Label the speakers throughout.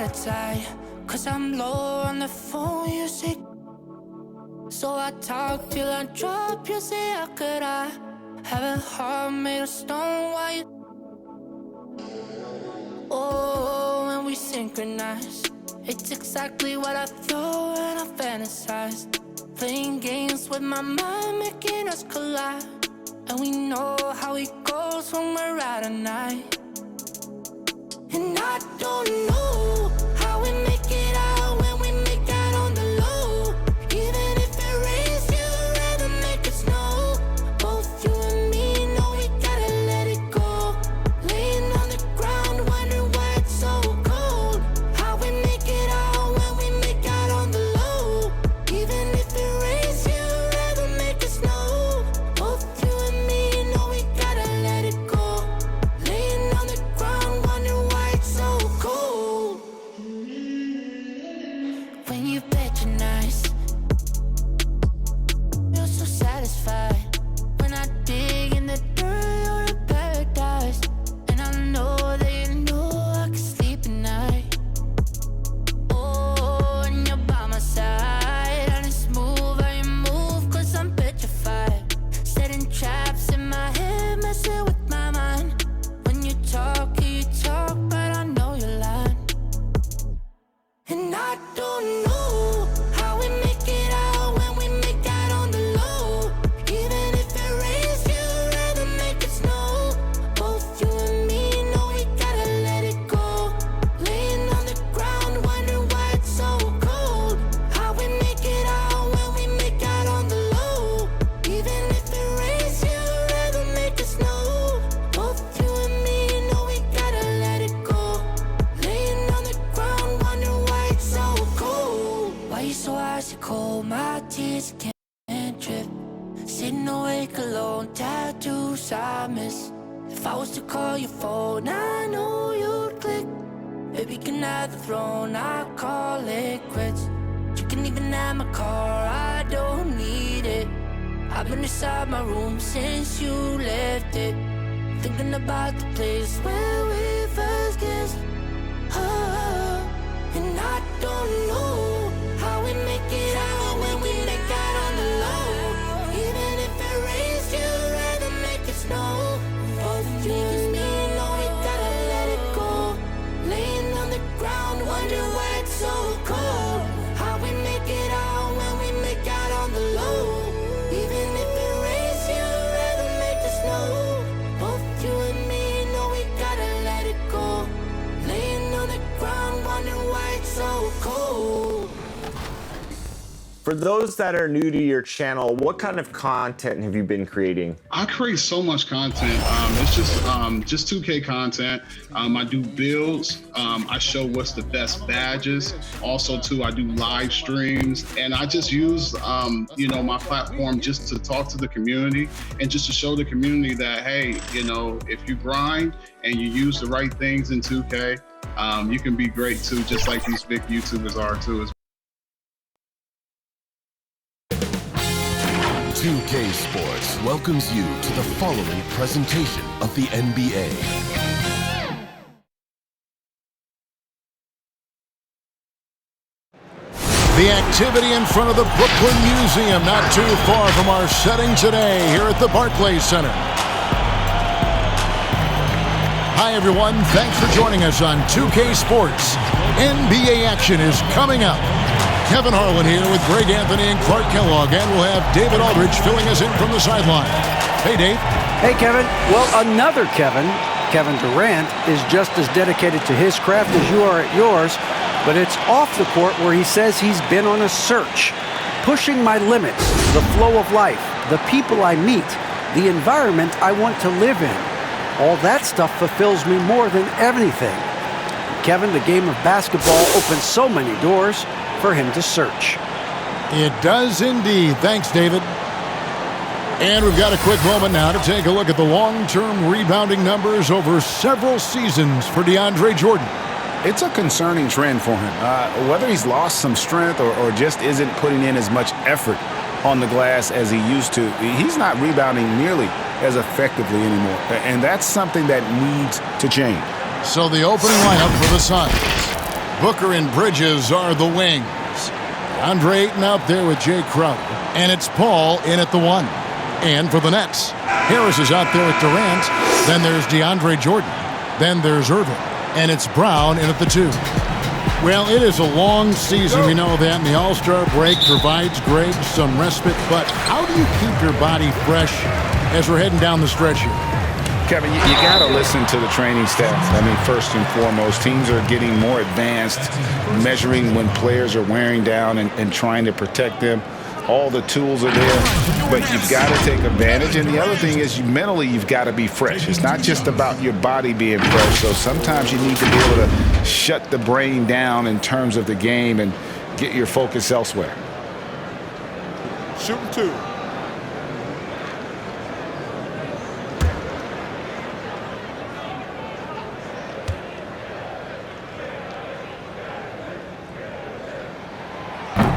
Speaker 1: bad side, 'cause I'm low on the phone, you say. So I talk till I drop, you say, how could I have a heart made of stone? Why you? Oh, when we synchronize, it's exactly what I thought and I fantasized. Playing games with my mind, making us collide. And we know how it goes when we're out at night. And I don't know how we make it out when we make out on the low. Even if it rains, you'd rather make it snow. Both you and me know we gotta let it go. Laying on the ground, wondering why it's so cold. How we make it out when we make out on the low. Even if it rains, you'd rather make it snow. Both you and me know we gotta let it go. Laying on the ground, wondering why it's so cold. When you patronize, you're so satisfied. When I dig in the dirt, you're in paradise. And I know that you know I can sleep at night. Oh, and you're by my side, and it's smooth how you move, 'cause I'm petrified. Setting traps in my head, messing with my mind. When you talk, but I know you're lying. And I don't know how we make it out when we make out on the low. Even if it rains, you'd rather make it snow. Both you and me know we gotta let it go. Laying on the ground, wondering why it's so cold. How we make it out when we make out on the low. Even if it rains, you'd rather make it snow. Both you and me know we gotta let it go. Laying on the ground, wondering why it's so cold. Why you so icy cold? My tears can't drip. Sitting awake alone, tattoos I miss. If I was to call your phone, I know you'd click. Baby, can I have the throne? I call it quits. You can even have my car, I don't need it. I've been inside my room since you left it, thinking about the place where we first kissed. Oh, and I don't know how we make it out when we make out on the low. Even if it rains, you'd rather make it snow. Both you and me know we gotta let it go. Laying on the ground, wondering why it's so cold. How we make it out when we make out on the low. Even if it rains, you'd rather make it snow. Both you and me know we gotta let it go. Laying on the ground, wondering why it's so cold.
Speaker 2: For those that are new to your channel, what kind of content have you been creating?
Speaker 3: I create so much content. It's just 2K content. I do builds. I show what's the best badges. Also, too, I do live streams, and I just use my platform just to talk to the community and just to show the community that, hey, if you grind and you use the right things in 2K, you can be great too, just like these big YouTubers are too.
Speaker 4: 2K Sports welcomes you to the following presentation of the NBA.
Speaker 5: The activity in front of the Brooklyn Museum, not too far from our setting today here at the Barclays Center. Hi everyone, thanks for joining us on 2K Sports. NBA action is coming up. Kevin Harlan here with Greg Anthony and Clark Kellogg, and we'll have David Aldridge filling us in from the sideline. Hey, Dave.
Speaker 6: Hey, Kevin. Well, another Kevin, Kevin Durant, is just as dedicated to his craft as you are at yours, but it's off the court where he says he's been on a search, pushing my limits, the flow of life, the people I meet, the environment I want to live in. All that stuff fulfills me more than anything. Kevin, the game of basketball opens so many doors for him to search.
Speaker 5: It does indeed. Thanks, David. And we've got a quick moment now to take a look at the long-term rebounding numbers over several seasons for DeAndre Jordan.
Speaker 7: It's a concerning trend for him. Whether he's lost some strength or just isn't putting in as much effort on the glass as he used to, he's not rebounding nearly as effectively anymore. And that's something that needs to change.
Speaker 5: So the opening lineup for the Suns. Booker and Bridges are the wings. Andre Ayton out there with Jay Crowder. And it's Paul in at the 1. And for the Nets, Harris is out there with Durant. Then there's DeAndre Jordan. Then there's Irving. And it's Brown in at the 2. Well, it is a long season, we know that, and the All-Star break provides Greg some respite. But how do you keep your body fresh as we're heading down the stretch here?
Speaker 7: Kevin, you got to listen to the training staff. I mean, first and foremost, teams are getting more advanced, measuring when players are wearing down and trying to protect them. All the tools are there, but you've got to take advantage. And the other thing is, mentally, you've got to be fresh. It's not just about your body being fresh. So sometimes you need to be able to shut the brain down in terms of the game and get your focus elsewhere.
Speaker 5: Shooting 2.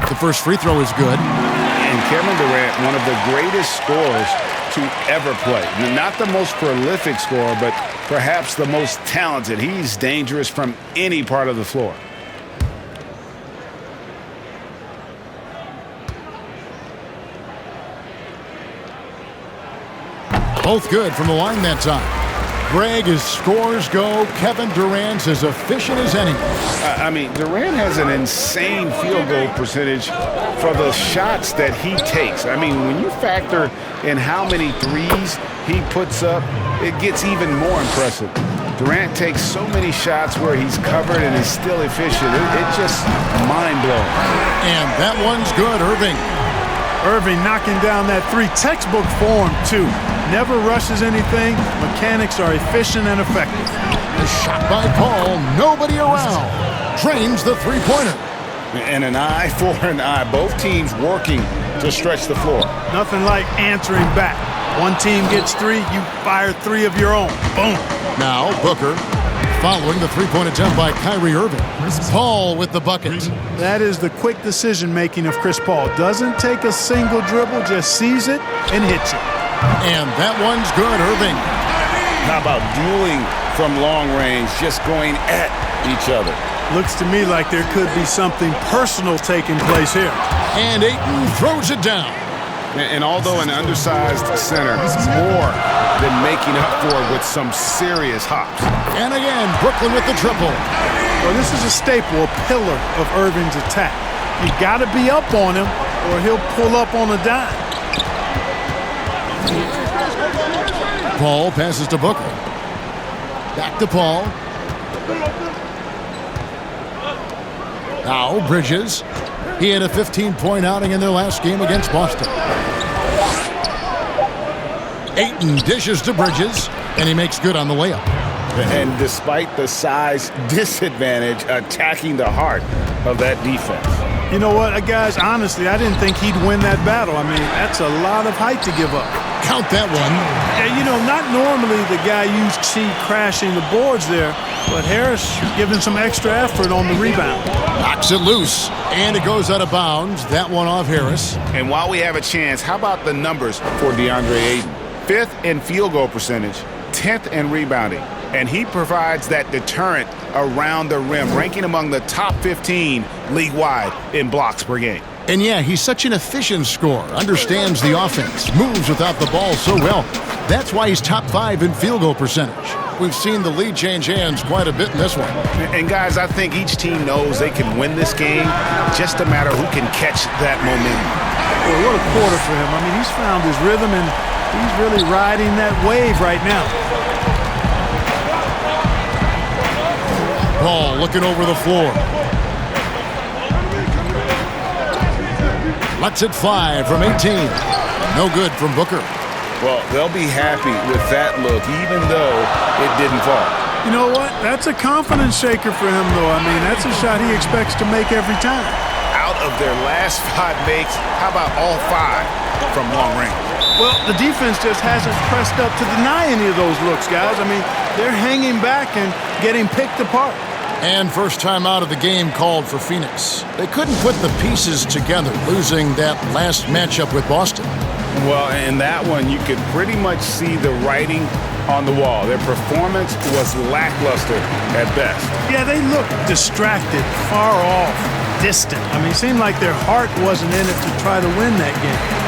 Speaker 5: The first free throw is good.
Speaker 7: And Kevin Durant, one of the greatest scorers to ever play. Not the most prolific scorer, but perhaps the most talented. He's dangerous from any part of the floor.
Speaker 5: Both good from the line that time. Greg, as scores go, Kevin Durant's as efficient as anyone.
Speaker 7: I mean, Durant has an insane field goal percentage for the shots that he takes. I mean, when you factor in how many threes he puts up, it gets even more impressive. Durant takes so many shots where he's covered and is still efficient. It's just mind-blowing.
Speaker 5: And that one's good, Irving.
Speaker 8: Irving knocking down that 3, textbook form, too. Never rushes anything. Mechanics are efficient and effective.
Speaker 5: A shot by Paul. Nobody around. Drains the three-pointer.
Speaker 7: And an eye for an eye. Both teams working to stretch the floor.
Speaker 8: Nothing like answering back. One team gets 3, you fire 3 of your own. Boom.
Speaker 5: Now Booker following the three-point attempt by Kyrie Irving. Paul with the bucket.
Speaker 8: That is the quick decision-making of Chris Paul. Doesn't take a single dribble, just sees it and hits it.
Speaker 5: And that one's good, Irving.
Speaker 7: How about dueling from long range, just going at each other?
Speaker 8: Looks to me like there could be something personal taking place here.
Speaker 5: And Ayton throws it down.
Speaker 7: And although an undersized center, more than making up for it with some serious hops.
Speaker 5: And again, Brooklyn with the triple.
Speaker 8: Well, this is a staple, a pillar of Irving's attack. You got to be up on him or he'll pull up on a dime.
Speaker 5: Paul passes to Booker. Back to Paul. Now Bridges. He had a 15-point outing in their last game against Boston. Ayton dishes to Bridges, and he makes good on the layup.
Speaker 7: And despite the size disadvantage, attacking the heart of that defense.
Speaker 8: You know what, guys, honestly, I didn't think he'd win that battle. I mean, that's a lot of height to give up.
Speaker 5: Count that one.
Speaker 8: Yeah, you know, not normally the guy you see crashing the boards there, but Harris giving some extra effort on the rebound.
Speaker 5: Knocks it loose, and it goes out of bounds. That one off Harris.
Speaker 7: And while we have a chance, how about the numbers for DeAndre Ayton? 5th in field goal percentage, 10th in rebounding. And he provides that deterrent around the rim, ranking among the top 15 league-wide in blocks per game.
Speaker 5: And yeah, he's such an efficient scorer, understands the offense, moves without the ball so well. That's why he's top 5 in field goal percentage. We've seen the lead change hands quite a bit in this one.
Speaker 7: And guys, I think each team knows they can win this game, just a matter who can catch that momentum.
Speaker 8: Well, what a quarter for him. I mean, he's found his rhythm and he's really riding that wave right now.
Speaker 5: Paul looking over the floor. Lets it fly from 18. No good from Booker.
Speaker 7: Well, they'll be happy with that look, even though it didn't fall.
Speaker 8: You know what? That's a confidence shaker for him, though. I mean, that's a shot he expects to make every time.
Speaker 7: Out of their last 5 makes, how about all 5 from long range?
Speaker 8: Well, the defense just hasn't pressed up to deny any of those looks, guys. I mean, they're hanging back and getting picked apart.
Speaker 5: And first time out of the game called for Phoenix. They couldn't put the pieces together, losing that last matchup with Boston.
Speaker 7: Well, in that one, you could pretty much see the writing on the wall. Their performance was lackluster at best.
Speaker 8: Yeah, they looked distracted, far off, distant. I mean, it seemed like their heart wasn't in it to try to win that game.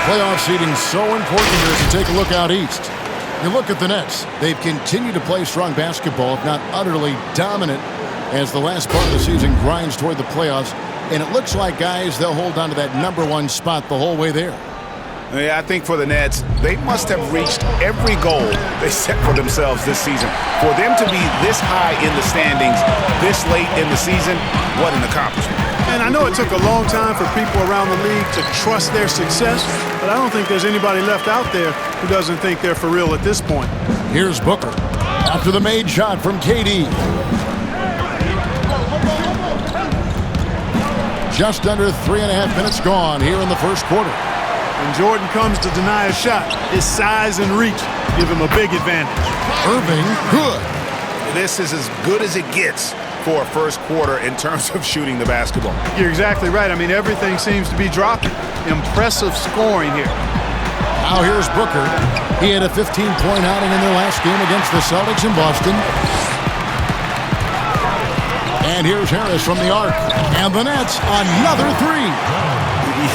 Speaker 5: Playoff seeding so important here as you take a look out east. You look at the Nets. They've continued to play strong basketball, if not utterly dominant, as the last part of the season grinds toward the playoffs. And it looks like, guys, they'll hold on to that #1 spot the whole way there.
Speaker 7: Yeah, I think for the Nets, they must have reached every goal they set for themselves this season. For them to be this high in the standings this late in the season, what an accomplishment.
Speaker 8: And I know it took a long time for people around the league to trust their success, but I don't think there's anybody left out there who doesn't think they're for real at this point.
Speaker 5: Here's Booker after the made shot from KD. Just under 3.5 minutes gone here in the first quarter.
Speaker 8: When Jordan comes to deny a shot, his size and reach give him a big advantage.
Speaker 5: Irving, good.
Speaker 7: This is as good as it gets for a first quarter in terms of shooting the basketball.
Speaker 8: You're exactly right. I mean, everything seems to be dropping. Impressive scoring here.
Speaker 5: Now here's Booker. He had a 15-point outing in their last game against the Celtics in Boston. And here's Harris from the arc. And the Nets, another three.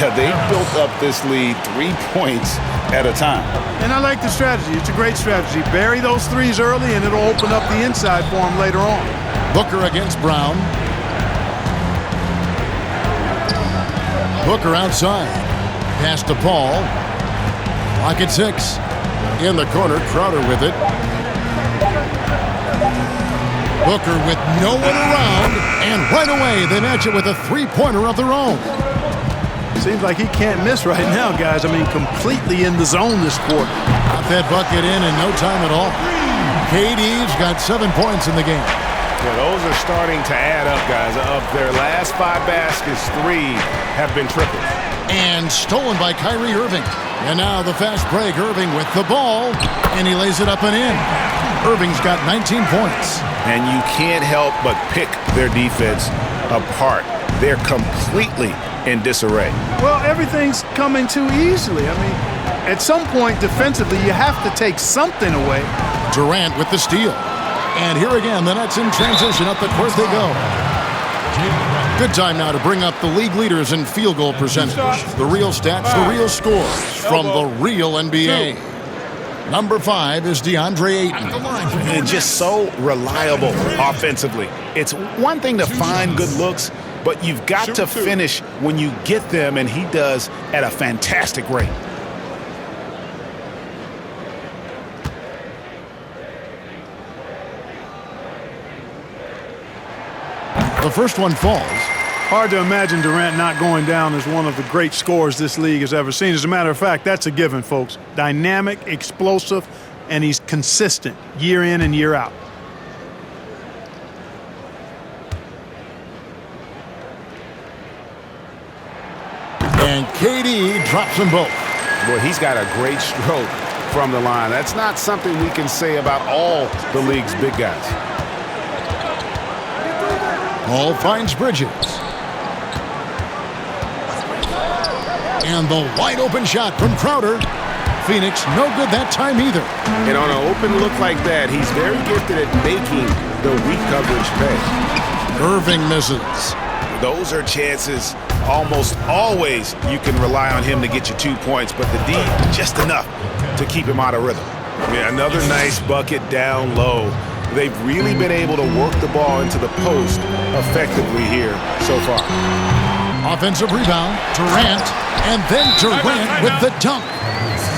Speaker 7: Yeah, they built up this lead 3 points at a time.
Speaker 8: And I like the strategy. It's a great strategy. Bury those threes early, and it'll open up the inside for them later on.
Speaker 5: Booker against Brown. Booker outside. Pass to Paul. Lock at 6. In the corner, Crowder with it. Booker with no one around, and right away they match it with a three-pointer of their own.
Speaker 8: Seems like he can't miss right now, guys. I mean, completely in the zone this quarter.
Speaker 5: Got that bucket in no time at all. KD's got 7 points in the game.
Speaker 7: Yeah, those are starting to add up, guys. Of their last 5 baskets, 3 have been triples.
Speaker 5: And stolen by Kyrie Irving. And now the fast break. Irving with the ball, and he lays it up and in. Irving's got 19 points.
Speaker 7: And you can't help but pick their defense apart. They're completely in disarray.
Speaker 8: Well, everything's coming too easily. I mean, at some point defensively, you have to take something away.
Speaker 5: Durant with the steal. And here again, the Nets in transition. Up the court they go. Good time now to bring up the league leaders in field goal percentage. The real stats, the real scores from the real NBA. Number 5 is DeAndre Ayton.
Speaker 7: And just so reliable offensively. It's one thing to find good looks, but you've got to finish when you get them, and he does at a fantastic rate.
Speaker 5: The first one falls.
Speaker 8: Hard to imagine Durant not going down as one of the great scorers this league has ever seen. As a matter of fact, that's a given, folks. Dynamic, explosive, and he's consistent year in and year out.
Speaker 5: And KD drops them both.
Speaker 7: Boy, he's got a great stroke from the line. That's not something we can say about all the league's big guys.
Speaker 5: Paul finds Bridges. And the wide open shot from Crowder. Phoenix no good that time either.
Speaker 7: And on an open look like that, he's very gifted at making the weak coverage pay.
Speaker 5: Irving misses.
Speaker 7: Those are chances almost always you can rely on him to get you 2 points, but the D just enough to keep him out of rhythm. Yeah, another nice bucket down low. They've really been able to work the ball into the post effectively here so far.
Speaker 5: Offensive rebound, Durant, and then Durant with the dunk.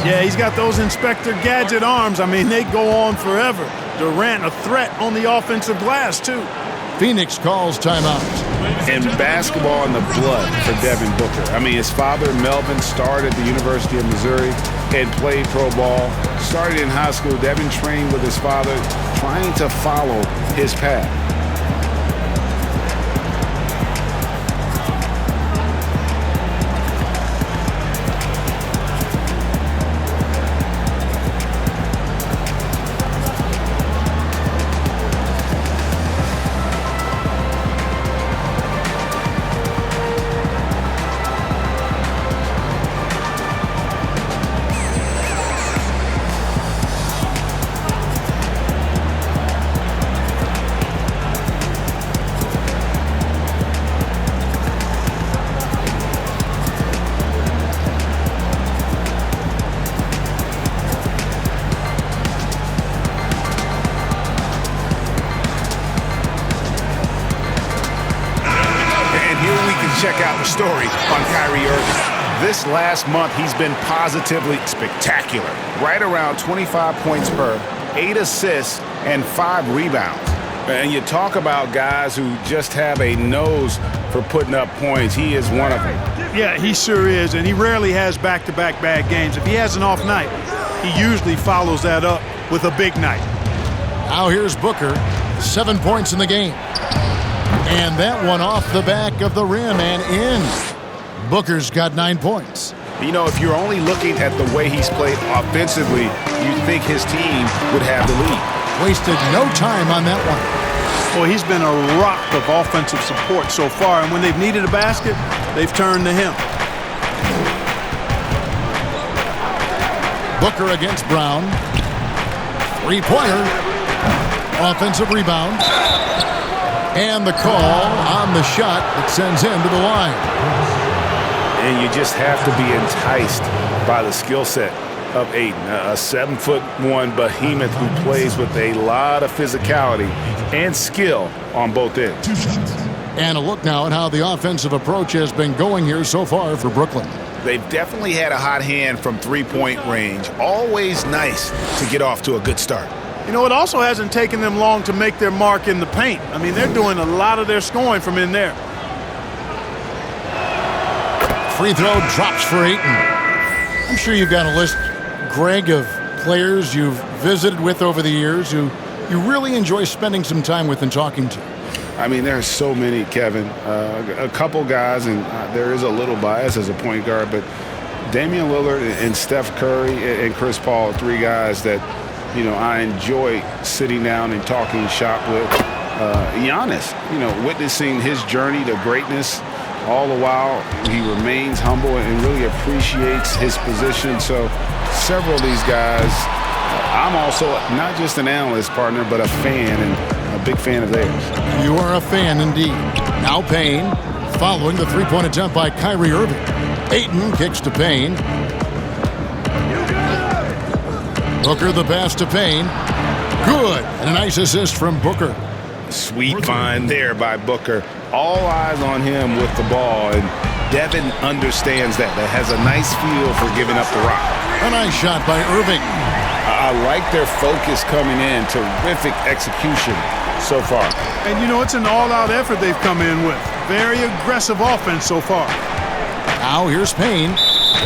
Speaker 8: Yeah, he's got those Inspector Gadget arms. I mean, they go on forever. Durant a threat on the offensive glass, too.
Speaker 5: Phoenix calls timeout.
Speaker 7: And basketball in the blood for Devin Booker. I mean, his father, Melvin, started at the University of Missouri and played pro ball. Started in high school. Devin trained with his father, trying to follow his path. Check out the story on Kyrie Irving. This last month, he's been positively spectacular. Right around 25 points per, 8 assists, and 5 rebounds. And you talk about guys who just have a nose for putting up points. He is one of them.
Speaker 8: Yeah, he sure is, and he rarely has back-to-back bad games. If he has an off night, he usually follows that up with a big night.
Speaker 5: Now here's Booker, 7 points in the game. And that one off the back of the rim and in. Booker's got 9 points.
Speaker 7: You know, if you're only looking at the way he's played offensively, you'd think his team would have the lead.
Speaker 5: Wasted no time on that one.
Speaker 8: Well, he's been a rock of offensive support so far, and when they've needed a basket, they've turned to him.
Speaker 5: Booker against Brown. 3-pointer. Offensive rebound. And the call on the shot that sends him to the line.
Speaker 7: And you just have to be enticed by the skill set of Ayton, a 7'1" behemoth who plays with a lot of physicality and skill on both ends.
Speaker 5: And a look now at how the offensive approach has been going here so far for Brooklyn.
Speaker 7: They've definitely had a hot hand from three-point range. Always nice to get off to a good start.
Speaker 8: You know, it also hasn't taken them long to make their mark in the paint. I mean, they're doing a lot of their scoring from in there.
Speaker 5: Free throw drops for Ayton. I'm sure you've got a list, Greg, of players you've visited with over the years who you really enjoy spending some time with and talking to.
Speaker 7: I mean, there are so many, Kevin. A couple guys, and there is a little bias as a point guard, but Damian Lillard and Steph Curry and Chris Paul, 3 guys that, you know, I enjoy sitting down and talking shop with. Giannis, you know, witnessing his journey to greatness. All the while, he remains humble and really appreciates his position. So several of these guys, I'm also not just an analyst, partner, but a fan and a big fan of theirs.
Speaker 5: You are a fan indeed. Now Payne, following the three-point attempt by Kyrie Irving. Ayton kicks to Payne. Booker the pass to Payne. Good. And a nice assist from Booker.
Speaker 7: Sweet find there by Booker. All eyes on him with the ball, and Devin understands that. That has a nice feel for giving up the rock.
Speaker 5: A nice shot by Irving.
Speaker 7: I like their focus coming in. Terrific execution so far.
Speaker 8: And, you know, it's an all-out effort they've come in with. Very aggressive offense so far.
Speaker 5: Now here's Payne.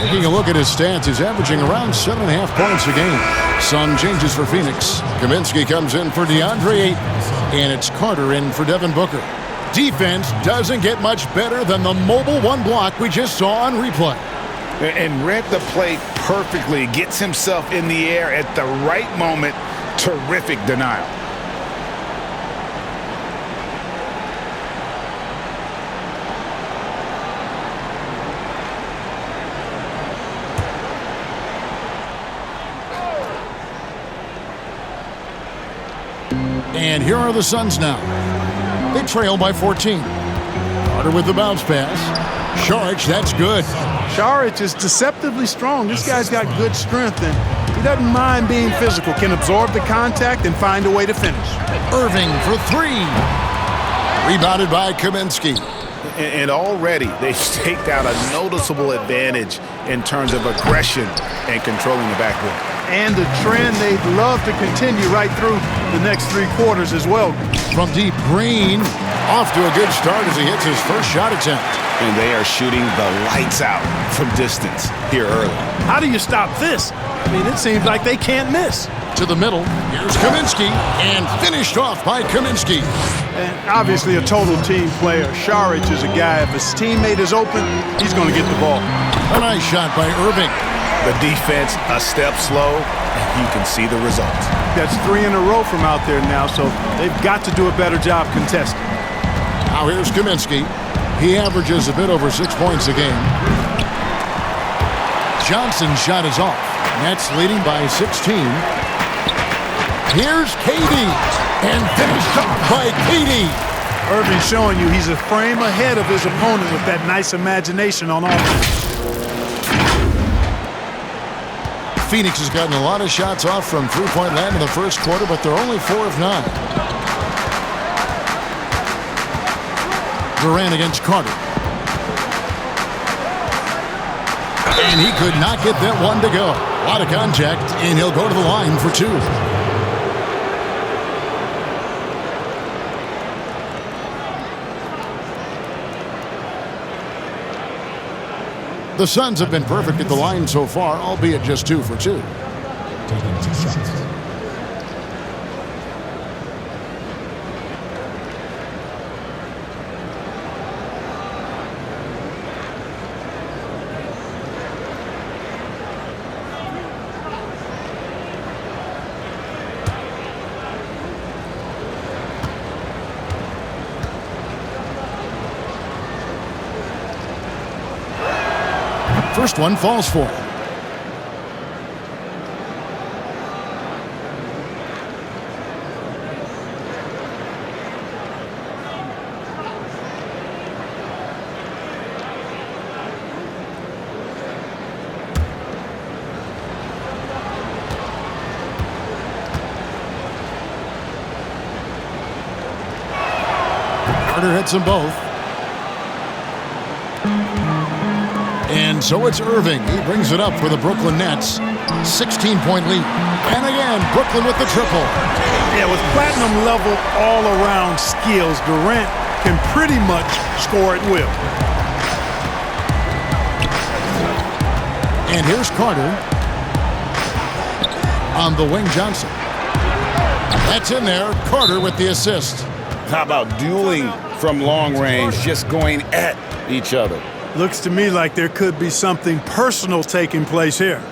Speaker 5: Taking a look at his stats, he's averaging around 7.5 points a game. Some changes for Phoenix. Kaminsky comes in for DeAndre Ayton, and it's Carter in for Devin Booker. Defense doesn't get much better than the mobile one block we just saw on replay.
Speaker 7: And read the play perfectly. Gets himself in the air at the right moment. Terrific denial.
Speaker 5: And here are the Suns now. They trail by 14. Carter with the bounce pass. Saric, that's good.
Speaker 8: Saric is deceptively strong. This guy's got good strength, and he doesn't mind being physical, can absorb the contact and find a way to finish.
Speaker 5: Irving for 3. Rebounded by Kaminsky.
Speaker 7: And already they've staked out a noticeable advantage in terms of aggression and controlling the backcourt.
Speaker 8: And the trend they'd love to continue right through the next 3 quarters as well.
Speaker 5: From deep, Green off to a good start as he hits his first shot attempt.
Speaker 7: And they are shooting the lights out from distance here early.
Speaker 8: How do you stop this? I mean, it seems like they can't miss.
Speaker 5: To the middle, here's Kaminsky, and finished off by Kaminsky.
Speaker 8: And obviously a total team player. Saric is a guy, if his teammate is open, he's going to get the ball.
Speaker 5: A nice shot by Irving.
Speaker 7: The defense a step slow, and you can see the results.
Speaker 8: That's 3 in a row from out there now, so they've got to do a better job contesting.
Speaker 5: Now here's Kaminsky. He averages a bit over 6 points a game. Johnson's shot is off. Nets leading by 16. Here's KD, and finished off by KD.
Speaker 8: Irving showing you he's a frame ahead of his opponent with that nice imagination on offense.
Speaker 5: Phoenix has gotten a lot of shots off from three-point land in the first quarter, but they're only 4 of 9. Durant against Carter. And he could not get that one to go. A lot of contact, and he'll go to the line for 2. The Suns have been perfect at the line so far, albeit just 2 for 2. Taking 2 shots. First one falls for him. Carter hits them both. And so it's Irving. He brings it up for the Brooklyn Nets. 16-point lead. And again, Brooklyn with the triple.
Speaker 8: Yeah, with platinum level all-around skills, Durant can pretty much score at will.
Speaker 5: And here's Carter. On the wing, Johnson. That's in there. Carter with the assist.
Speaker 7: How about dueling from long range, just going at each other?
Speaker 8: Looks to me like there could be something personal taking place here.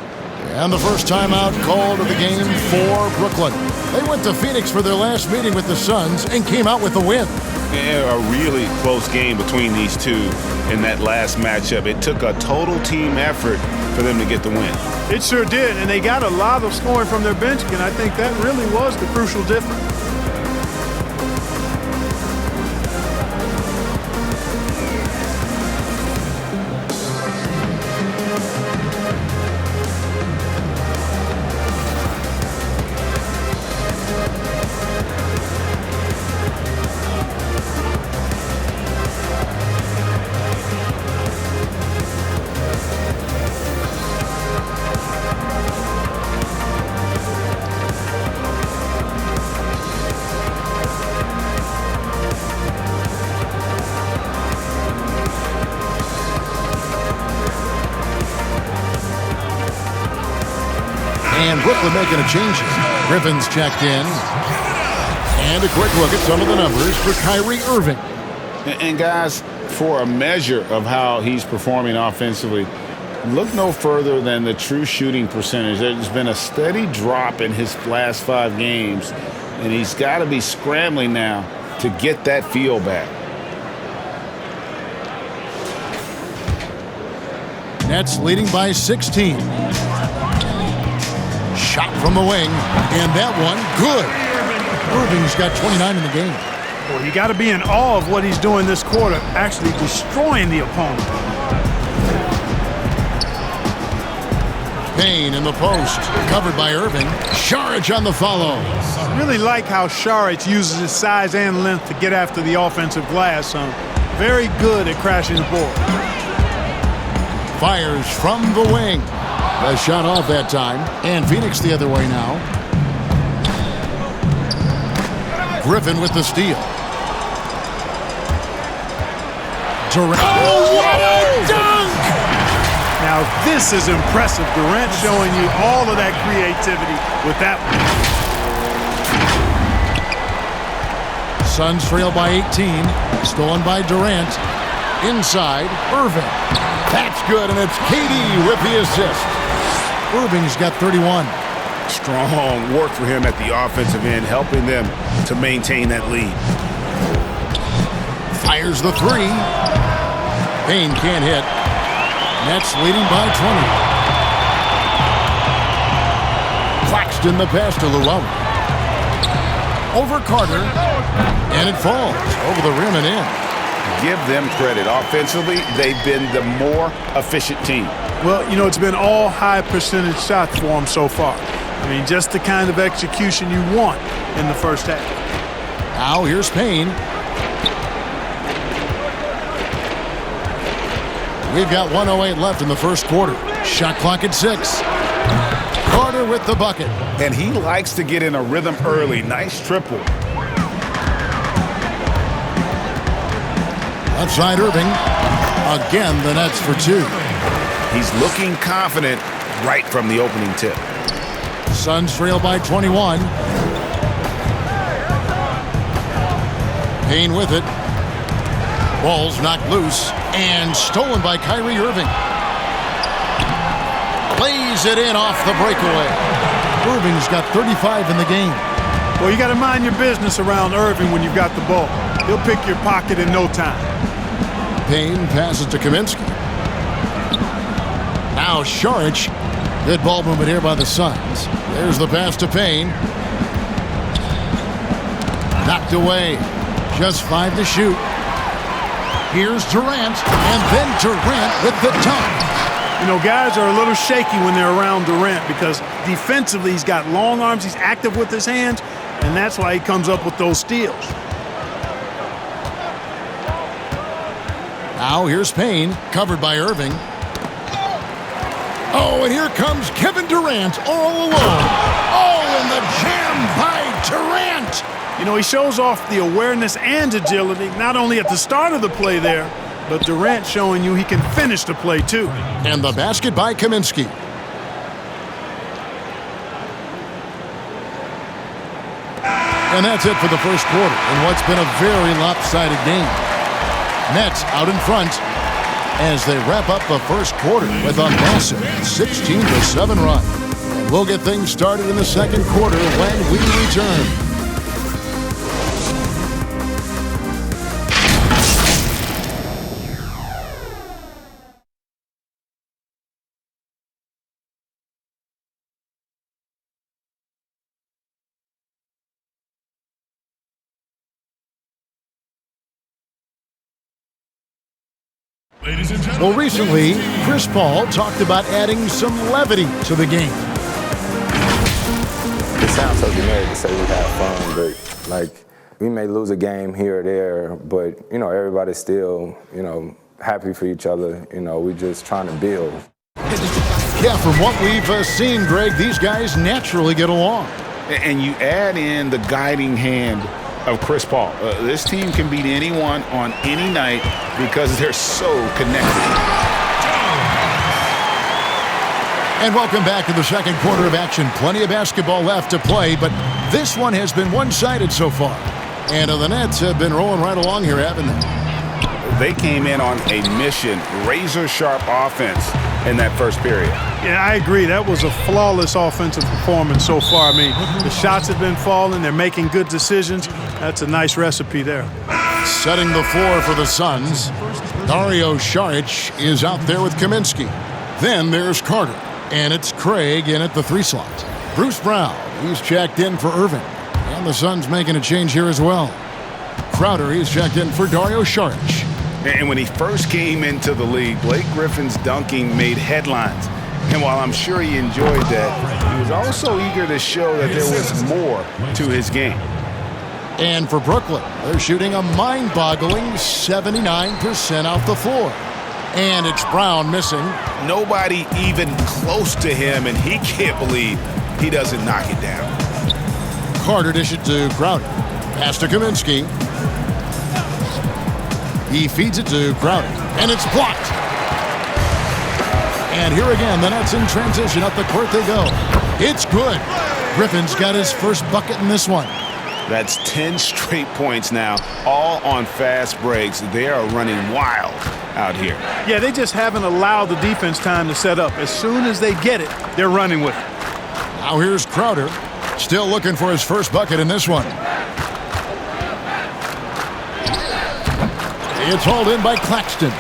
Speaker 5: And the first timeout called of the game for Brooklyn. They went to Phoenix for their last meeting with the Suns and came out with a win.
Speaker 7: Yeah, a really close game between these two in that last matchup. It took a total team effort for them to get the win.
Speaker 8: It sure did, and they got a lot of scoring from their bench, and I think that really was the crucial difference.
Speaker 5: And Brooklyn making a change here. Griffin's checked in. And a quick look at some of the numbers for Kyrie Irving.
Speaker 7: And guys, for a measure of how he's performing offensively, look no further than the true shooting percentage. There's been a steady drop in his last 5 games, and he's got to be scrambling now to get that feel back.
Speaker 5: Nets leading by 16. Shot from the wing, and that one good. Irving's got 29 in the game.
Speaker 8: Well, you got to be in awe of what he's doing this quarter, actually destroying the opponent.
Speaker 5: Payne in the post, covered by Irving. Saric on the follow.
Speaker 8: I really like how Saric uses his size and length to get after the offensive glass. very good at crashing the board.
Speaker 5: Fires from the wing. The shot off that time. And Phoenix the other way now. Griffin with the steal. Durant. Oh, what a dunk!
Speaker 8: Now, this is impressive. Durant showing you all of that creativity with that one.
Speaker 5: Suns trail by 18. Stolen by Durant. Inside, Irving. That's good, and it's KD with the assist. Irving's got 31.
Speaker 7: Strong work for him at the offensive end, helping them to maintain that lead.
Speaker 5: Fires the three. Payne can't hit. Nets leading by 20. Claxton the pass to Llewellyn. Over Carter. And it falls over the rim and in.
Speaker 7: Give them credit. Offensively, they've been the more efficient team.
Speaker 8: Well, you know, it's been all high percentage shots for them so far. I mean, just the kind of execution you want in the first half.
Speaker 5: Now here's Payne. We've got 1:08 left in the first quarter. Shot clock at 6. Carter with the bucket.
Speaker 7: And he likes to get in a rhythm early. Nice triple.
Speaker 5: Outside Irving. Again, the Nets for 2.
Speaker 7: He's looking confident right from the opening tip.
Speaker 5: Suns trail by 21. Payne with it. Ball's knocked loose and stolen by Kyrie Irving. Lays it in off the breakaway. Irving's got 35 in the game.
Speaker 8: Well, you got to mind your business around Irving when you've got the ball. He'll pick your pocket in no time.
Speaker 5: Payne passes to Kaminsky. Now Saric. Good ball movement here by the Suns. There's the pass to Payne. Knocked away. Just 5 to shoot. Here's Durant. And then Durant with the dunk.
Speaker 8: You know, guys are a little shaky when they're around Durant because defensively he's got long arms. He's active with his hands. And that's why he comes up with those steals.
Speaker 5: Now here's Payne, covered by Irving. Oh, and here comes Kevin Durant all alone. Oh, and the jam by Durant.
Speaker 8: You know, he shows off the awareness and agility, not only at the start of the play there, but Durant showing you he can finish the play too.
Speaker 5: And the basket by Kaminsky. And that's it for the first quarter in what's been a very lopsided game. Nets out in front as they wrap up the first quarter with a massive 16-7 run. And we'll get things started in the second quarter when we return. Well, recently, Chris Paul talked about adding some levity to the game.
Speaker 9: It sounds so generic to say we have fun, but, like, we may lose a game here or there, but, you know, everybody's still, you know, happy for each other. You know, we're just trying to build.
Speaker 5: Yeah, from what we've seen, Greg, these guys naturally get along.
Speaker 7: And you add in the guiding hand of Chris Paul. This team can beat anyone on any night because they're so connected.
Speaker 5: And welcome back to the second quarter of action. Plenty of basketball left to play, but this one has been one-sided so far. And the Nets have been rolling right along here, haven't they?
Speaker 7: They came in on a mission, razor-sharp offense in that first period.
Speaker 8: Yeah, I agree. That was a flawless offensive performance so far. I mean, the shots have been falling. They're making good decisions. That's a nice recipe there.
Speaker 5: Setting the floor for the Suns, Dario Saric is out there with Kaminsky. Then there's Carter, and it's Craig in at the 3 slot. Bruce Brown, he's checked in for Irving. And the Suns making a change here as well. Crowder, he's checked in for Dario Saric.
Speaker 7: And when he first came into the league, Blake Griffin's dunking made headlines. And while I'm sure he enjoyed that, he was also eager to show that there was more to his game.
Speaker 5: And for Brooklyn, they're shooting a mind-boggling 79% off the floor. And it's Brown missing.
Speaker 7: Nobody even close to him, and he can't believe he doesn't knock it down.
Speaker 5: Carter dishes to Crowder. Pass to Kaminsky. He feeds it to Crowder, and it's blocked. And here again, the Nets in transition. Up the court they go. It's good. Griffin's got his first bucket in this one.
Speaker 7: That's 10 straight points now, all on fast breaks. They are running wild out here.
Speaker 8: Yeah, they just haven't allowed the defense time to set up. As soon as they get it, they're running with it.
Speaker 5: Now here's Crowder, still looking for his first bucket in this one. It's hauled in by Claxton.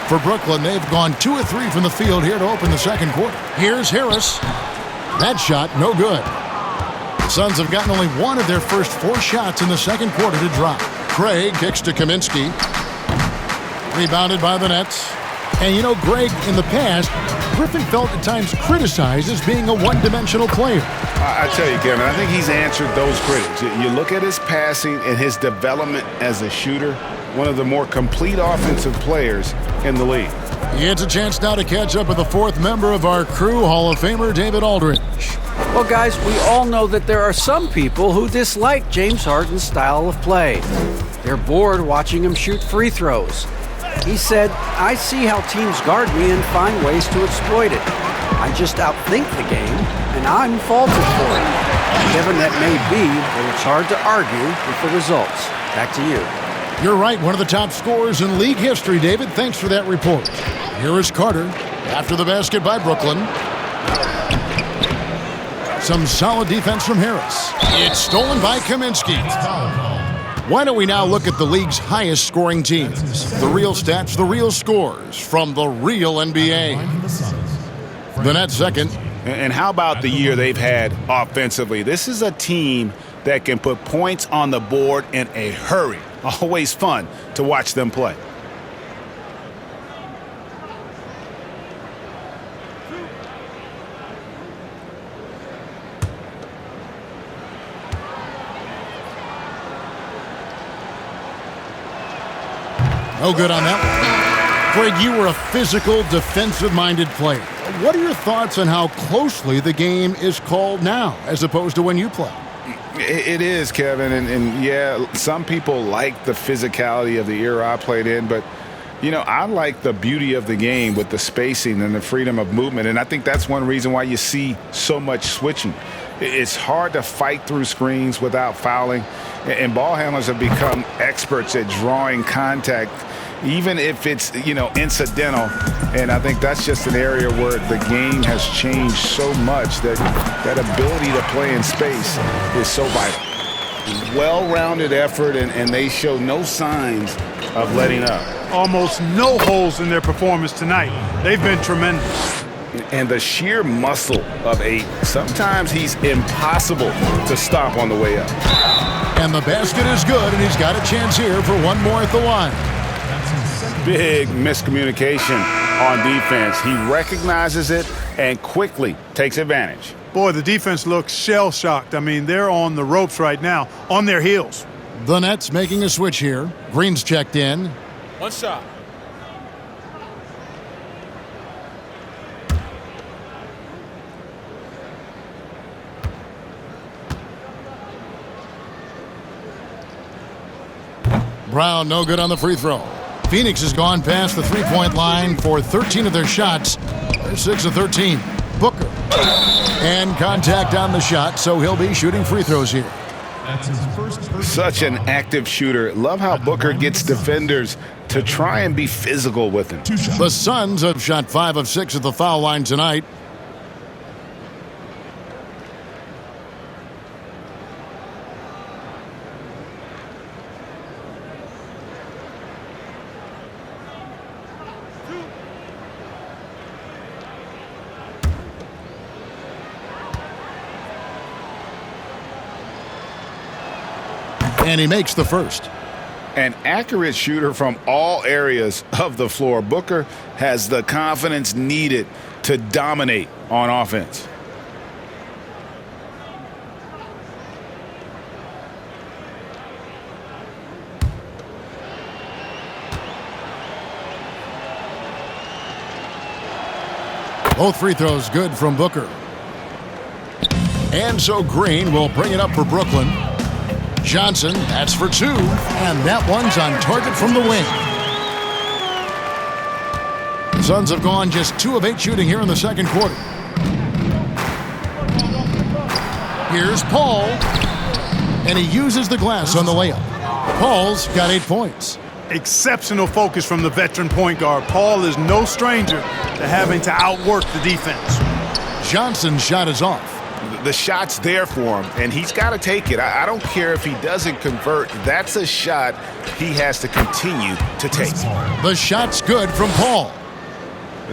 Speaker 5: For Brooklyn, they've gone 2 of 3 from the field here to open the second quarter. Here's Harris. That shot, no good. The Suns have gotten only 1 of their first 4 shots in the second quarter to drop. Craig kicks to Kaminsky. Rebounded by the Nets. And you know, Greg, in the past, Griffin felt at times criticized as being a one-dimensional player.
Speaker 7: I tell you, Kevin, I think he's answered those critics. You look at his passing and his development as a shooter, one of the more complete offensive players in the league.
Speaker 5: He gets a chance now to catch up with the 4th member of our crew, Hall of Famer David Aldridge.
Speaker 6: Well, guys, we all know that there are some people who dislike James Harden's style of play. They're bored watching him shoot free throws. He said, "I see how teams guard me and find ways to exploit it. I just outthink the game, and I'm faulted for it." Kevin, that may be, but it's hard to argue with the results. Back to you.
Speaker 5: You're right, one of the top scorers in league history, David. Thanks for that report. Here is Carter after the basket by Brooklyn. Some solid defense from Harris. It's stolen by Kaminsky. Why don't we now look at the league's highest scoring teams? The real stats, the real scores from the real NBA. The Nets second.
Speaker 7: And how about the year they've had offensively? This is a team that can put points on the board in a hurry. Always fun to watch them play.
Speaker 5: No good on that one. Greg, you were a physical, defensive-minded player. What are your thoughts on how closely the game is called now as opposed to when you play?
Speaker 7: It is, Kevin, and yeah, some people like the physicality of the era I played in, but, you know, I like the beauty of the game with the spacing and the freedom of movement, and I think that's one reason why you see so much switching. It's hard to fight through screens without fouling, and ball handlers have become experts at drawing contact, even if it's, you know, incidental. And I think that's just an area where the game has changed so much that that ability to play in space is so vital. Well-rounded effort, and they show no signs of letting up.
Speaker 8: Almost no holes in their performance tonight. They've been tremendous.
Speaker 7: And the sheer muscle of 8, sometimes he's impossible to stop on the way up.
Speaker 5: And the basket is good, and he's got a chance here for one more at the line.
Speaker 7: Big miscommunication on defense. He recognizes it and quickly takes advantage.
Speaker 8: Boy, the defense looks shell-shocked. I mean, they're on the ropes right now, on their heels.
Speaker 5: The Nets making a switch here. Green's checked in.
Speaker 10: One shot.
Speaker 5: Brown, no good on the free throw. Phoenix has gone past the three-point line for 13 of their shots. They're 6 of 13. Booker. And contact on the shot, so he'll be shooting free throws here.
Speaker 7: Such an active shooter. Love how Booker gets defenders to try and be physical with him.
Speaker 5: The Suns have shot 5 of 6 at the foul line tonight. And he makes the first.
Speaker 7: An accurate shooter from all areas of the floor. Booker has the confidence needed to dominate on offense.
Speaker 5: Both free throws good from Booker. And so Green will bring it up for Brooklyn. Johnson, that's for 2. And that one's on target from the wing. The Suns have gone just 2 of 8 shooting here in the second quarter. Here's Paul. And he uses the glass on the layup. Paul's got 8 points.
Speaker 8: Exceptional focus from the veteran point guard. Paul is no stranger to having to outwork the defense.
Speaker 5: Johnson's shot is off.
Speaker 7: The shot's there for him, and he's got to take it. I don't care if he doesn't convert. That's a shot he has to continue to take.
Speaker 5: The shot's good from Paul.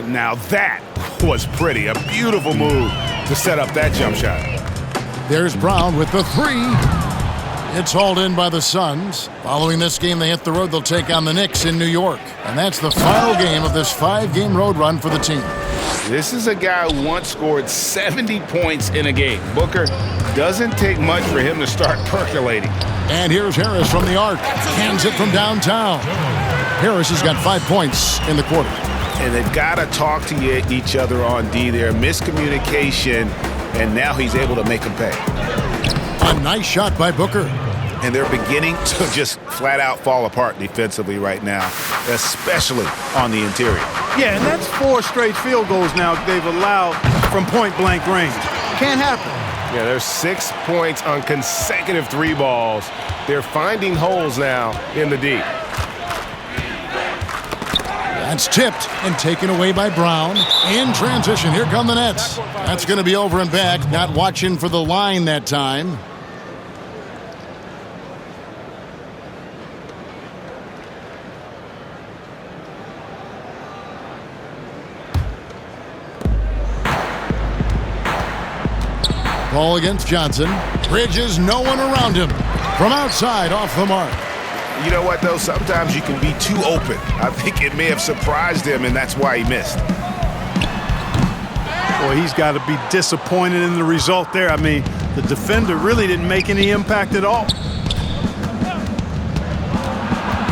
Speaker 7: Now that was pretty. A beautiful move to set up that jump shot.
Speaker 5: There's Brown with the 3. It's hauled in by the Suns. Following this game, they hit the road. They'll take on the Knicks in New York. And that's the final game of this 5-game road run for the team.
Speaker 7: This is a guy who once scored 70 points in a game. Booker, doesn't take much for him to start percolating.
Speaker 5: And here's Harris from the arc. Cans it from downtown. Harris has got 5 points in the quarter.
Speaker 7: And they've got to talk to each other on D there. Miscommunication, and now he's able to make them pay.
Speaker 5: A nice shot by Booker.
Speaker 7: And they're beginning to just flat out fall apart defensively right now, especially on the interior.
Speaker 8: Yeah, and that's 4 straight field goals now they've allowed from point-blank range. Can't happen.
Speaker 7: Yeah, there's 6 points on consecutive 3 balls. They're finding holes now in the D.
Speaker 5: That's tipped and taken away by Brown. In transition, here come the Nets. That's going to be over and back. Not watching for the line that time. Ball against Johnson. Bridges, no one around him. From outside, off the mark.
Speaker 7: You know what, though? Sometimes you can be too open. I think it may have surprised him, and that's why he missed.
Speaker 8: Boy, he's got to be disappointed in the result there. I mean, the defender really didn't make any impact at all.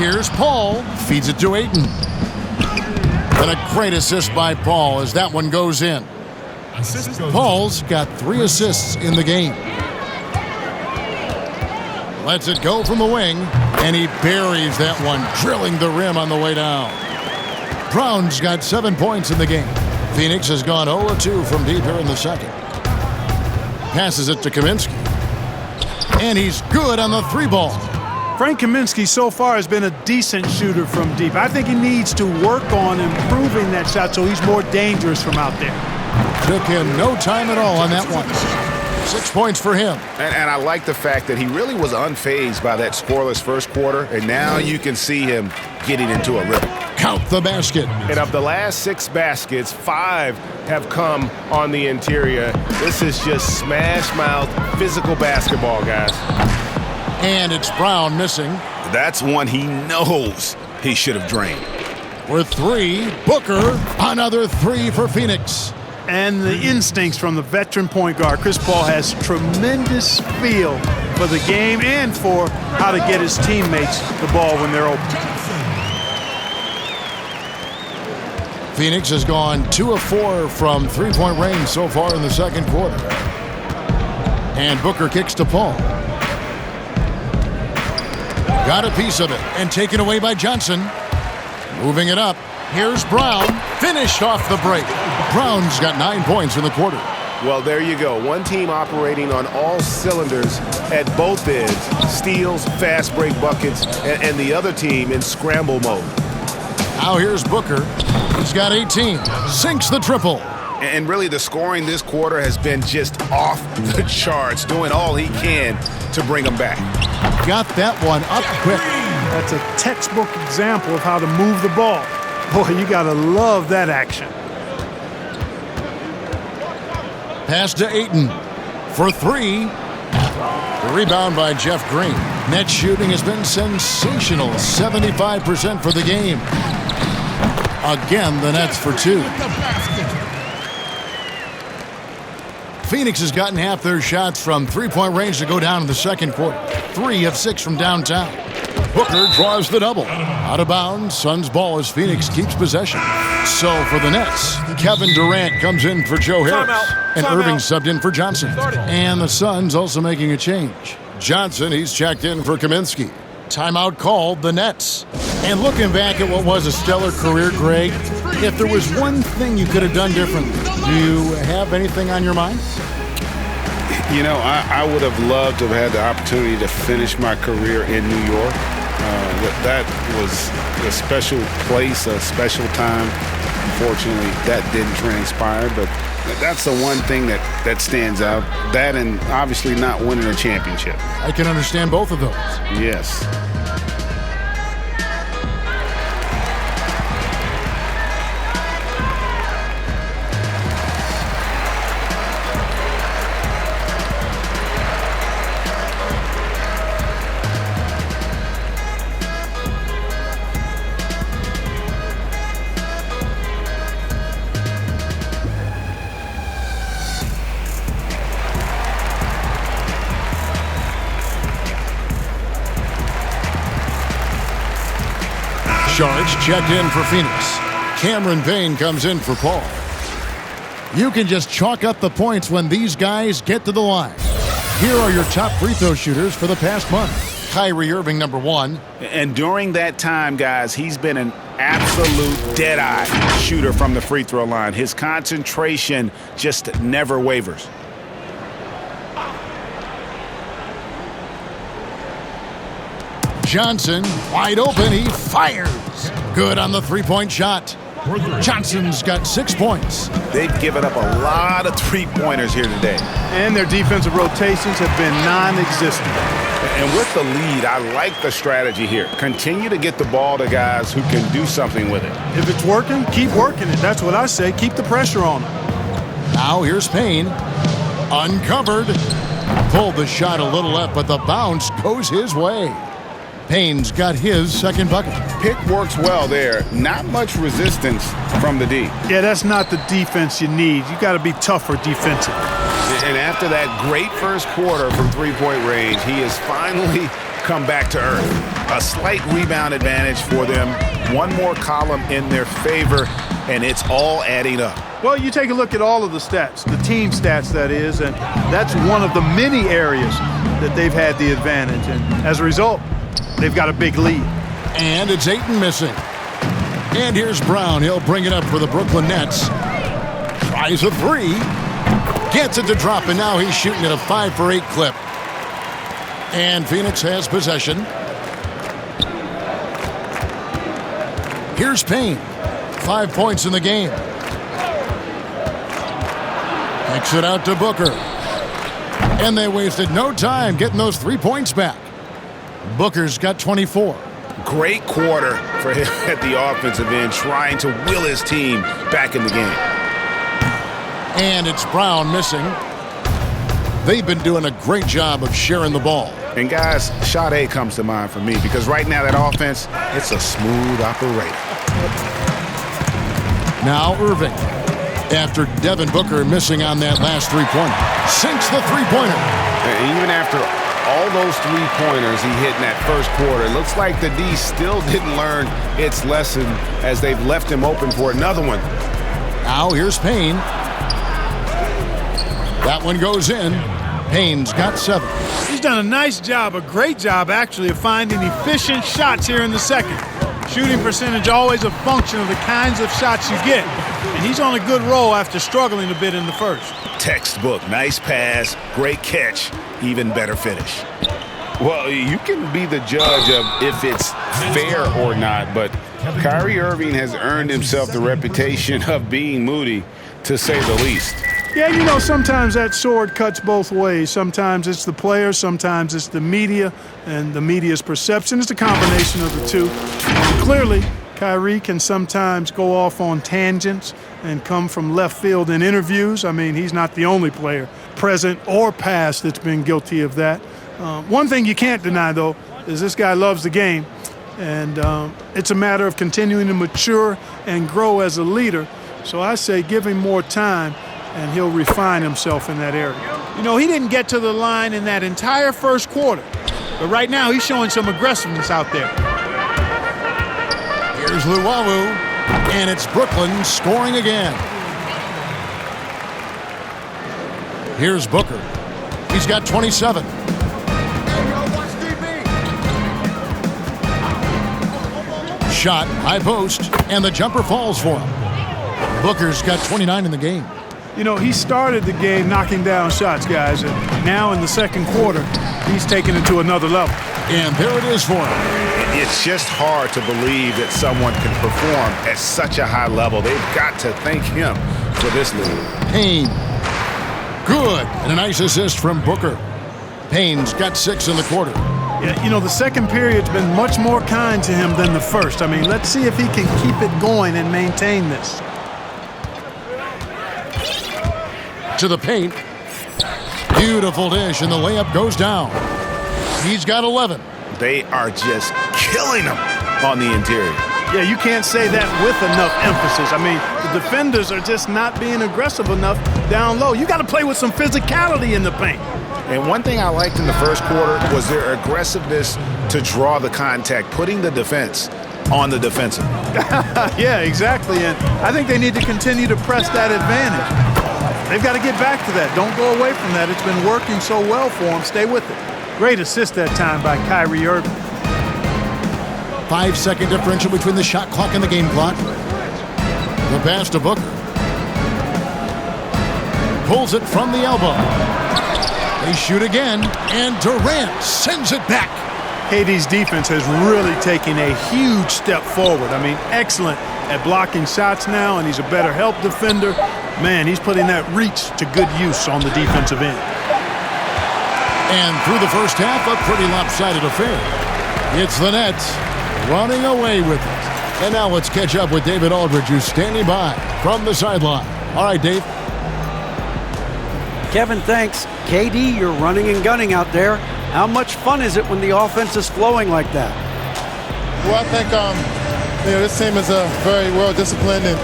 Speaker 5: Here's Paul. Feeds it to Ayton. And a great assist by Paul as that one goes in. Paul's got 3 assists in the game. Lets it go from the wing, and he buries that one, drilling the rim on the way down. Brown's got 7 points in the game. Phoenix has gone 0-2 from deep here in the second. Passes it to Kaminsky. And he's good on the 3-ball.
Speaker 8: Frank Kaminsky so far has been a decent shooter from deep. I think he needs to work on improving that shot so he's more dangerous from out there.
Speaker 5: Took him no time at all on that one. 6 points for him.
Speaker 7: And I like the fact that he really was unfazed by that scoreless first quarter, and now you can see him getting into a rhythm.
Speaker 5: Count the basket.
Speaker 7: And of the last 6 baskets, 5 have come on the interior. This is just smash-mouth physical basketball, guys.
Speaker 5: And it's Brown missing.
Speaker 7: That's one he knows he should have drained.
Speaker 5: For 3, Booker. Another 3 for Phoenix.
Speaker 8: And the instincts from the veteran point guard. Chris Paul has tremendous feel for the game and for how to get his teammates the ball when they're open.
Speaker 5: Phoenix has gone 2 of 4 from 3-point range so far in the second quarter. And Booker kicks to Paul. Got a piece of it and taken away by Johnson. Moving it up. Here's Brown. Finished off the break. Brown's got 9 points in the quarter.
Speaker 7: Well, there you go. One team operating on all cylinders at both ends. Steals, fast break buckets, and the other team in scramble mode.
Speaker 5: Now here's Booker. He's got 18. Sinks the triple.
Speaker 7: And really the scoring this quarter has been just off the charts, doing all he can to bring them back.
Speaker 5: Got that one up quick.
Speaker 8: That's a textbook example of how to move the ball. Boy, you got to love that action.
Speaker 5: Pass to Ayton for 3. The rebound by Jeff Green. Net shooting has been sensational. 75% for the game. Again, the Nets for 2. Phoenix has gotten half their shots from 3-point range to go down in the second quarter. 3 of 6 from downtown. Booker draws the double. Out of bounds, Suns ball as Phoenix keeps possession. So for the Nets, Kevin Durant comes in for Joe Harris. And Irving subbed in for Johnson. And the Suns also making a change. Johnson, he's checked in for Kaminsky. Timeout called the Nets. And looking back at what was a stellar career, Greg, if there was one thing you could have done differently, do you have anything on your mind?
Speaker 7: You know, I would have loved to have had the opportunity to finish my career in New York. That was a special place, a special time. Unfortunately, that didn't transpire, but that's the one thing that stands out. That and obviously not winning a championship.
Speaker 5: I can understand both of those.
Speaker 7: Yes.
Speaker 5: Sharks checked in for Phoenix. Cameron Payne comes in for Paul. You can just chalk up the points when these guys get to the line. Here are your top free throw shooters for the past month. Kyrie Irving, number 1.
Speaker 7: And during that time, guys, he's been an absolute dead-eye shooter from the free throw line. His concentration just never wavers.
Speaker 5: Johnson, wide open, he fires. Good on the three-point shot. Johnson's got 6 points.
Speaker 7: They've given up a lot of three-pointers here today.
Speaker 8: And their defensive rotations have been non-existent.
Speaker 7: And with the lead, I like the strategy here. Continue to get the ball to guys who can do something with it.
Speaker 8: If it's working, keep working it. That's what I say. Keep the pressure on them.
Speaker 5: Now here's Payne. Uncovered. Pulled the shot a little left, but the bounce goes his way. Payne's got his second bucket.
Speaker 7: Pick works well there. Not much resistance from the D.
Speaker 8: Yeah, that's not the defense you need. You got to be tougher defensively.
Speaker 7: And after that great first quarter from three-point range, he has finally come back to earth. A slight rebound advantage for them. One more column in their favor, and it's all adding up.
Speaker 8: Well, you take a look at all of the stats, the team stats, that is, and that's one of the many areas that they've had the advantage. And as a result, they've got a big lead.
Speaker 5: And it's Ayton missing. And here's Brown. He'll bring it up for the Brooklyn Nets. Tries a three. Gets it to drop, and now he's shooting at a 5 for 8 clip. And Phoenix has possession. Here's Payne. 5 points in the game. Kicks it out to Booker. And they wasted no time getting those 3 points back. Booker's got 24.
Speaker 7: Great quarter for him at the offensive end, trying to will his team back in the game.
Speaker 5: And it's Brown missing. They've been doing a great job of sharing the ball.
Speaker 7: And guys, shot A comes to mind for me because right now that offense, it's a smooth operator.
Speaker 5: Now Irving, after Devin Booker missing on that last three-pointer, sinks the three-pointer.
Speaker 7: And even after all those three-pointers he hit in that first quarter, it looks like the D still didn't learn its lesson as they've left him open for another one.
Speaker 5: Now here's Payne. That one goes in. Payne's got 7.
Speaker 8: He's done a nice job, a great job actually, of finding efficient shots here in the second. Shooting percentage always a function of the kinds of shots you get. And he's on a good roll after struggling a bit in the first.
Speaker 7: Textbook, nice pass, great catch, even better finish. Well, you can be the judge of if it's fair or not, but Kyrie Irving has earned himself the reputation of being moody, to say the least.
Speaker 8: Yeah, you know, sometimes that sword cuts both ways. Sometimes it's the player, sometimes it's the media, and the media's perception. It's a combination of the two. And clearly, Kyrie can sometimes go off on tangents and come from left field in interviews. I mean, he's not the only player, present or past, that's been guilty of that. One thing you can't deny, though, is this guy loves the game, and it's a matter of continuing to mature and grow as a leader. So I say give him more time, and he'll refine himself in that area. You know, he didn't get to the line in that entire first quarter, but right now he's showing some aggressiveness out there.
Speaker 5: Here's Luwawu, and it's Brooklyn scoring again. Here's Booker. He's got 27. Shot, high post, and the jumper falls for him. Booker's got 29 in the game.
Speaker 8: You know, he started the game knocking down shots, guys, and now in the second quarter, he's taking it to another level.
Speaker 5: And there it is for him.
Speaker 7: It's just hard to believe that someone can perform at such a high level. They've got to thank him for this lead.
Speaker 5: Payne. Good. And a nice assist from Booker. Payne's got 6 in the quarter.
Speaker 8: Yeah, you know, the second period's been much more kind to him than the first. I mean, let's see if he can keep it going and maintain this.
Speaker 5: To the paint. Beautiful dish, and the layup goes down. He's got 11.
Speaker 7: They are just killing him on the interior.
Speaker 8: Yeah, you can't say that with enough emphasis. I mean, the defenders are just not being aggressive enough down low. You got to play with some physicality in the paint.
Speaker 7: And one thing I liked in the first quarter was their aggressiveness to draw the contact, putting the defense on the defensive.
Speaker 8: Yeah, exactly. And I think they need to continue to press that advantage. They've got to get back to that. Don't go away from that. It's been working so well for them. Stay with it. Great assist that time by Kyrie Irving.
Speaker 5: 5-second differential between the shot clock and the game clock. The pass to Booker. Pulls it from the elbow. They shoot again, and Durant sends it back.
Speaker 8: KD's defense has really taken a huge step forward. I mean, excellent at blocking shots now, and he's a better help defender. Man, he's putting that reach to good use on the defensive end.
Speaker 5: And through the first half, a pretty lopsided affair. It's the Nets running away with it. And now let's catch up with David Aldridge, who's standing by from the sideline. All right, Dave.
Speaker 6: Kevin, thanks. KD, you're running and gunning out there. How much fun is it when the offense is flowing like that?
Speaker 10: Well, I think this team is very well disciplined, and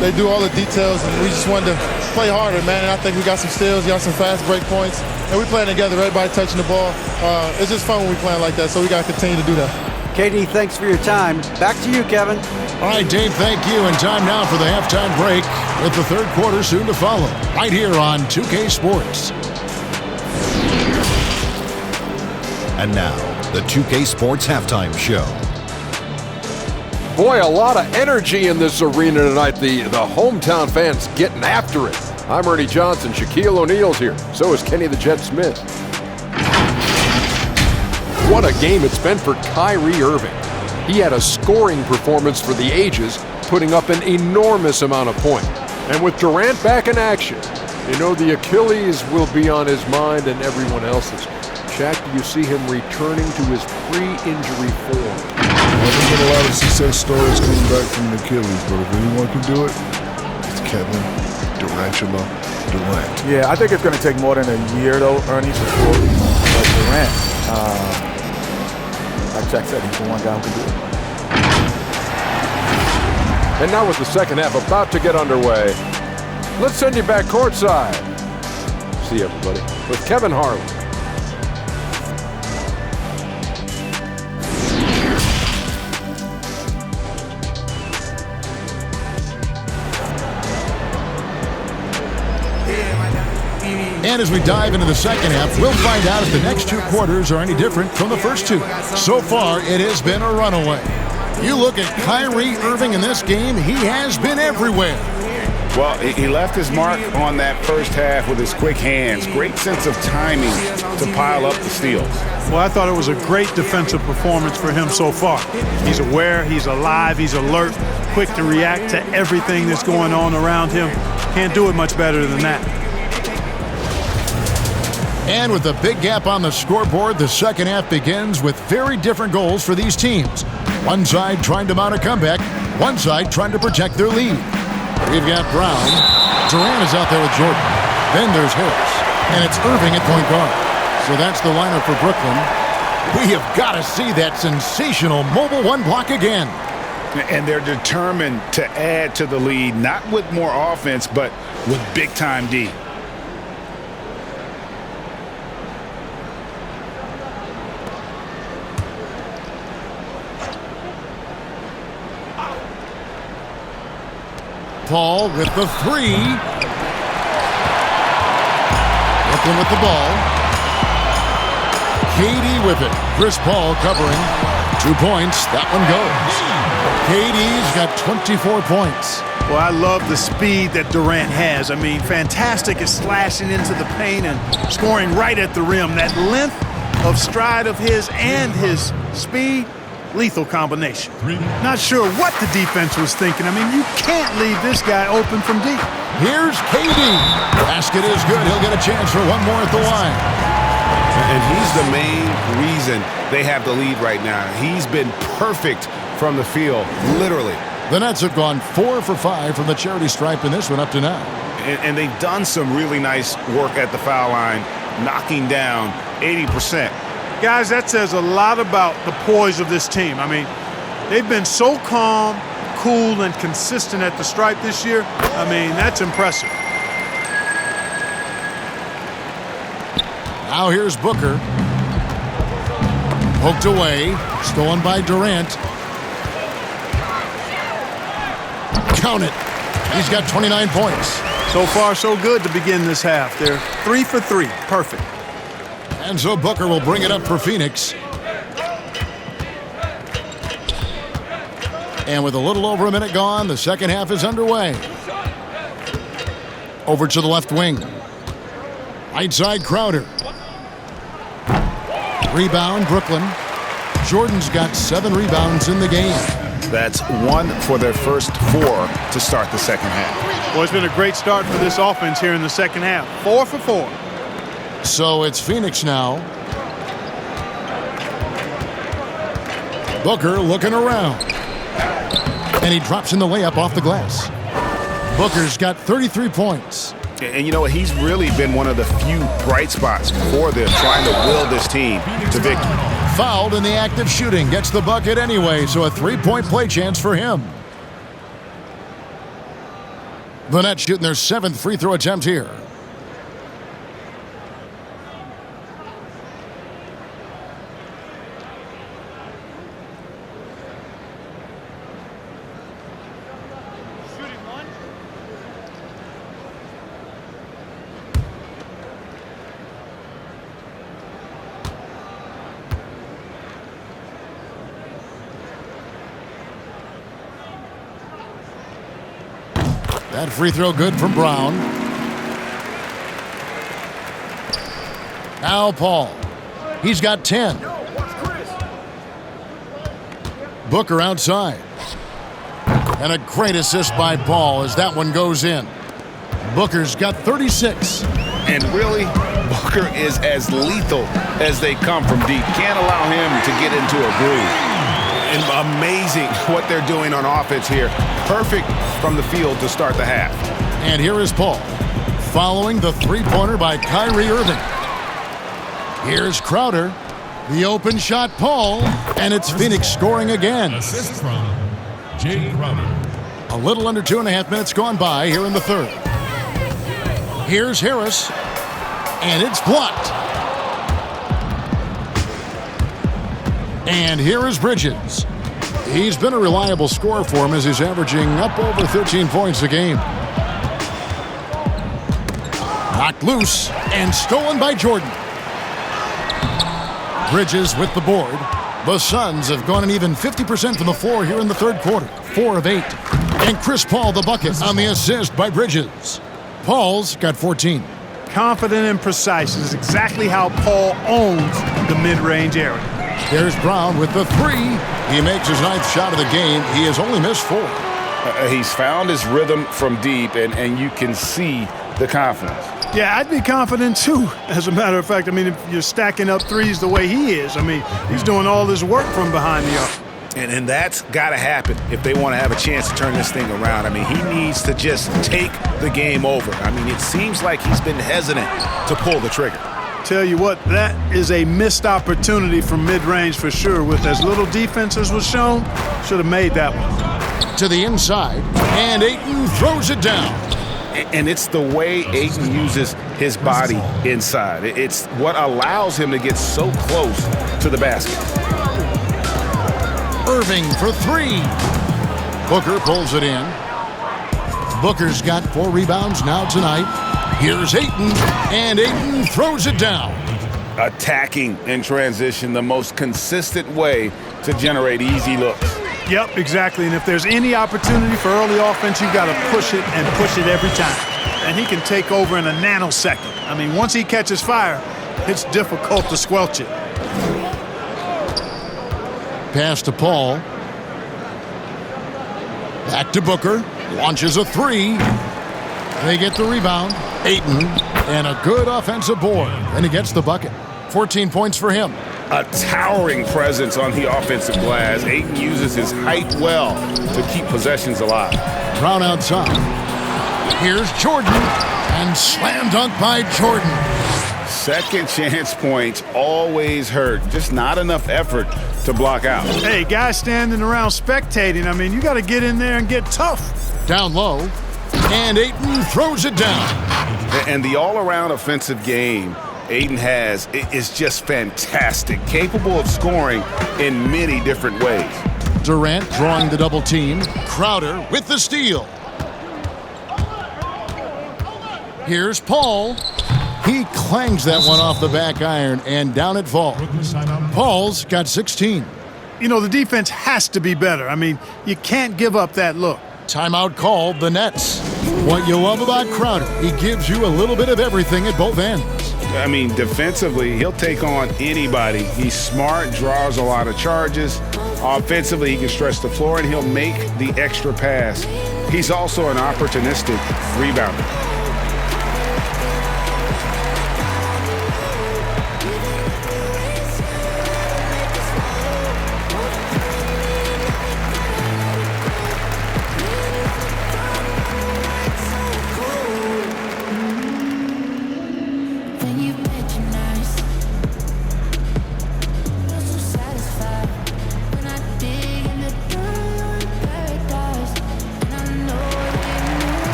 Speaker 10: they do all the details, and we just wanted to play harder, man. And I think we got some steals, got some fast break points, and we playing together, everybody touching the ball. It's just fun when we playing like that, so we got to continue to do that.
Speaker 6: KD, thanks for your time. Back to you, Kevin.
Speaker 5: All right, Dave, thank you. And time now for the halftime break with the third quarter soon to follow, right here on 2K Sports.
Speaker 11: And now, the 2K Sports Halftime Show.
Speaker 12: Boy, a lot of energy in this arena tonight. The hometown fans getting after it. I'm Ernie Johnson. Shaquille O'Neal's here. So is Kenny the Jet Smith. What a game it's been for Kyrie Irving. He had a scoring performance for the ages, putting up an enormous amount of points. And with Durant back in action, you know the Achilles will be on his mind and everyone else's. Shaq, do you see him returning to his pre-injury form?
Speaker 13: There's been a lot of success stories coming back from the Achilles, but if anyone can do it, it's Kevin Durant.
Speaker 14: Yeah, I think it's going to take more than a year, though, Ernie, before Durant. Like Jack said, he's the one guy who can do it.
Speaker 12: And now with the second half about to get underway, let's send you back courtside. See everybody with Kevin Harlan.
Speaker 5: And as we dive into the second half, we'll find out if the next two quarters are any different from the first two. So far, it has been a runaway. You look at Kyrie Irving in this game, he has been everywhere.
Speaker 7: Well, he left his mark on that first half with his quick hands. Great sense of timing to pile up the steals.
Speaker 8: Well, I thought it was a great defensive performance for him so far. He's aware, he's alive, he's alert, quick to react to everything that's going on around him. Can't do it much better than that.
Speaker 5: And with the big gap on the scoreboard, the second half begins with very different goals for these teams. One side trying to mount a comeback, one side trying to protect their lead. We've got Brown. Durant is out there with Jordan. Then there's Harris. And it's Irving at point guard. So that's the lineup for Brooklyn. We have got to see that sensational mobile one block again.
Speaker 7: And they're determined to add to the lead, not with more offense, but with big-time D.
Speaker 5: Paul with the three. Brooklyn with the ball. KD with it. Chris Paul covering. 2 points. That one goes. KD's got 24 points.
Speaker 8: Well, I love the speed that Durant has. I mean, fantastic at slashing into the paint and scoring right at the rim. That length of stride of his and his speed, lethal combination. Not sure what the defense was thinking. I mean, you can't leave this guy open from deep.
Speaker 5: Here's KD. Basket is good. He'll get a chance for one more at the line.
Speaker 7: And he's the main reason they have the lead right now. He's been perfect from the field, literally.
Speaker 5: The Nets have gone 4 for 5 from the charity stripe in this one up to now.
Speaker 7: And they've done some really nice work at the foul line, knocking down 80%.
Speaker 8: Guys, that says a lot about the poise of this team. I mean, they've been so calm, cool, and consistent at the stripe this year. I mean, that's impressive.
Speaker 5: Now here's Booker. Poked away. Stolen by Durant. Count it. He's got 29 points.
Speaker 8: So far, so good to begin this half. They're 3 for 3. Perfect.
Speaker 5: And so Booker will bring it up for Phoenix. And with a little over a minute gone, the second half is underway. Over to the left wing. Right side, Crowder. Rebound, Brooklyn. Jordan's got 7 rebounds in the game.
Speaker 7: That's 1 for their first 4 to start the second half.
Speaker 8: Well, it's been a great start for this offense here in the second half. 4 for 4.
Speaker 5: So it's Phoenix now. Booker looking around. And he drops in the layup off the glass. Booker's got 33 points.
Speaker 7: And you know what? He's really been one of the few bright spots for them, trying to will this team to victory.
Speaker 5: Fouled in the act of shooting. Gets the bucket anyway, so a 3-point play chance for him. The Nets shooting their 7th free throw attempt here. That free throw good from Brown. Now Paul. He's got 10. Booker outside. And a great assist by Paul as that one goes in. Booker's got 36.
Speaker 7: And really, Booker is as lethal as they come from deep. Can't allow him to get into a groove. And amazing what they're doing on offense here. Perfect from the field to start the half.
Speaker 5: And here is Paul, following the three-pointer by Kyrie Irving. Here's Crowder, the open shot, Paul, and it's Phoenix scoring again.
Speaker 15: Assist from Jay Crowder.
Speaker 5: A little under 2.5 minutes gone by here in the third. Here's Harris, and it's blocked. And here is Bridges. He's been a reliable scorer for him as he's averaging up over 13 points a game. Knocked loose and stolen by Jordan. Bridges with the board. The Suns have gone an even 50% from the floor here in the third quarter. 4 of 8. And Chris Paul the bucket on the assist by Bridges. Paul's got 14.
Speaker 8: Confident and precise is exactly how Paul owns the mid-range area.
Speaker 5: There's Brown with the 3. He makes his 9th shot of the game. He has only missed 4.
Speaker 7: He's found his rhythm from deep, and you can see the confidence.
Speaker 8: Yeah, I'd be confident too. As a matter of fact, I mean, if you're stacking up threes the way he is, I mean, he's doing all this work from behind the arc.
Speaker 7: And that's got to happen if they want to have a chance to turn this thing around. I mean, he needs to just take the game over. I mean, it seems like he's been hesitant to pull the trigger.
Speaker 8: Tell you what, that is a missed opportunity from mid-range for sure. With as little defense as was shown, should have made that one.
Speaker 5: To the inside, and Ayton throws it down.
Speaker 7: And it's the way Ayton uses his body inside. It's what allows him to get so close to the basket.
Speaker 5: Irving for 3. Booker pulls it in. Booker's got 4 rebounds now tonight. Here's Ayton, and Ayton throws it down.
Speaker 7: Attacking in transition, the most consistent way to generate easy looks.
Speaker 8: Yep, exactly. And if there's any opportunity for early offense, you've got to push it and push it every time. And he can take over in a nanosecond. I mean, once he catches fire, it's difficult to squelch it.
Speaker 5: Pass to Paul. Back to Booker. Launches a 3. They get the rebound. Ayton, and a good offensive board. And he gets the bucket. 14 points for him.
Speaker 7: A towering presence on the offensive glass. Ayton uses his height well to keep possessions alive.
Speaker 5: Brown outside. Here's Jordan, and slam dunk by Jordan.
Speaker 7: Second chance points always hurt. Just not enough effort to block out.
Speaker 8: Hey, guys standing around spectating, I mean, you got to get in there and get tough.
Speaker 5: Down low, and Ayton throws it down.
Speaker 7: And the all-around offensive game Ayton has is just fantastic, capable of scoring in many different ways.
Speaker 5: Durant drawing the double team. Crowder with the steal. Here's Paul. He clangs that one off the back iron, and down it falls. Paul's got 16.
Speaker 8: You know, the defense has to be better. I mean, you can't give up that look.
Speaker 5: Timeout called, the Nets. What you love about Crowder, he gives you a little bit of everything at both ends.
Speaker 7: I mean, defensively, he'll take on anybody. He's smart, draws a lot of charges. Offensively, he can stretch the floor, and he'll make the extra pass. He's also an opportunistic rebounder.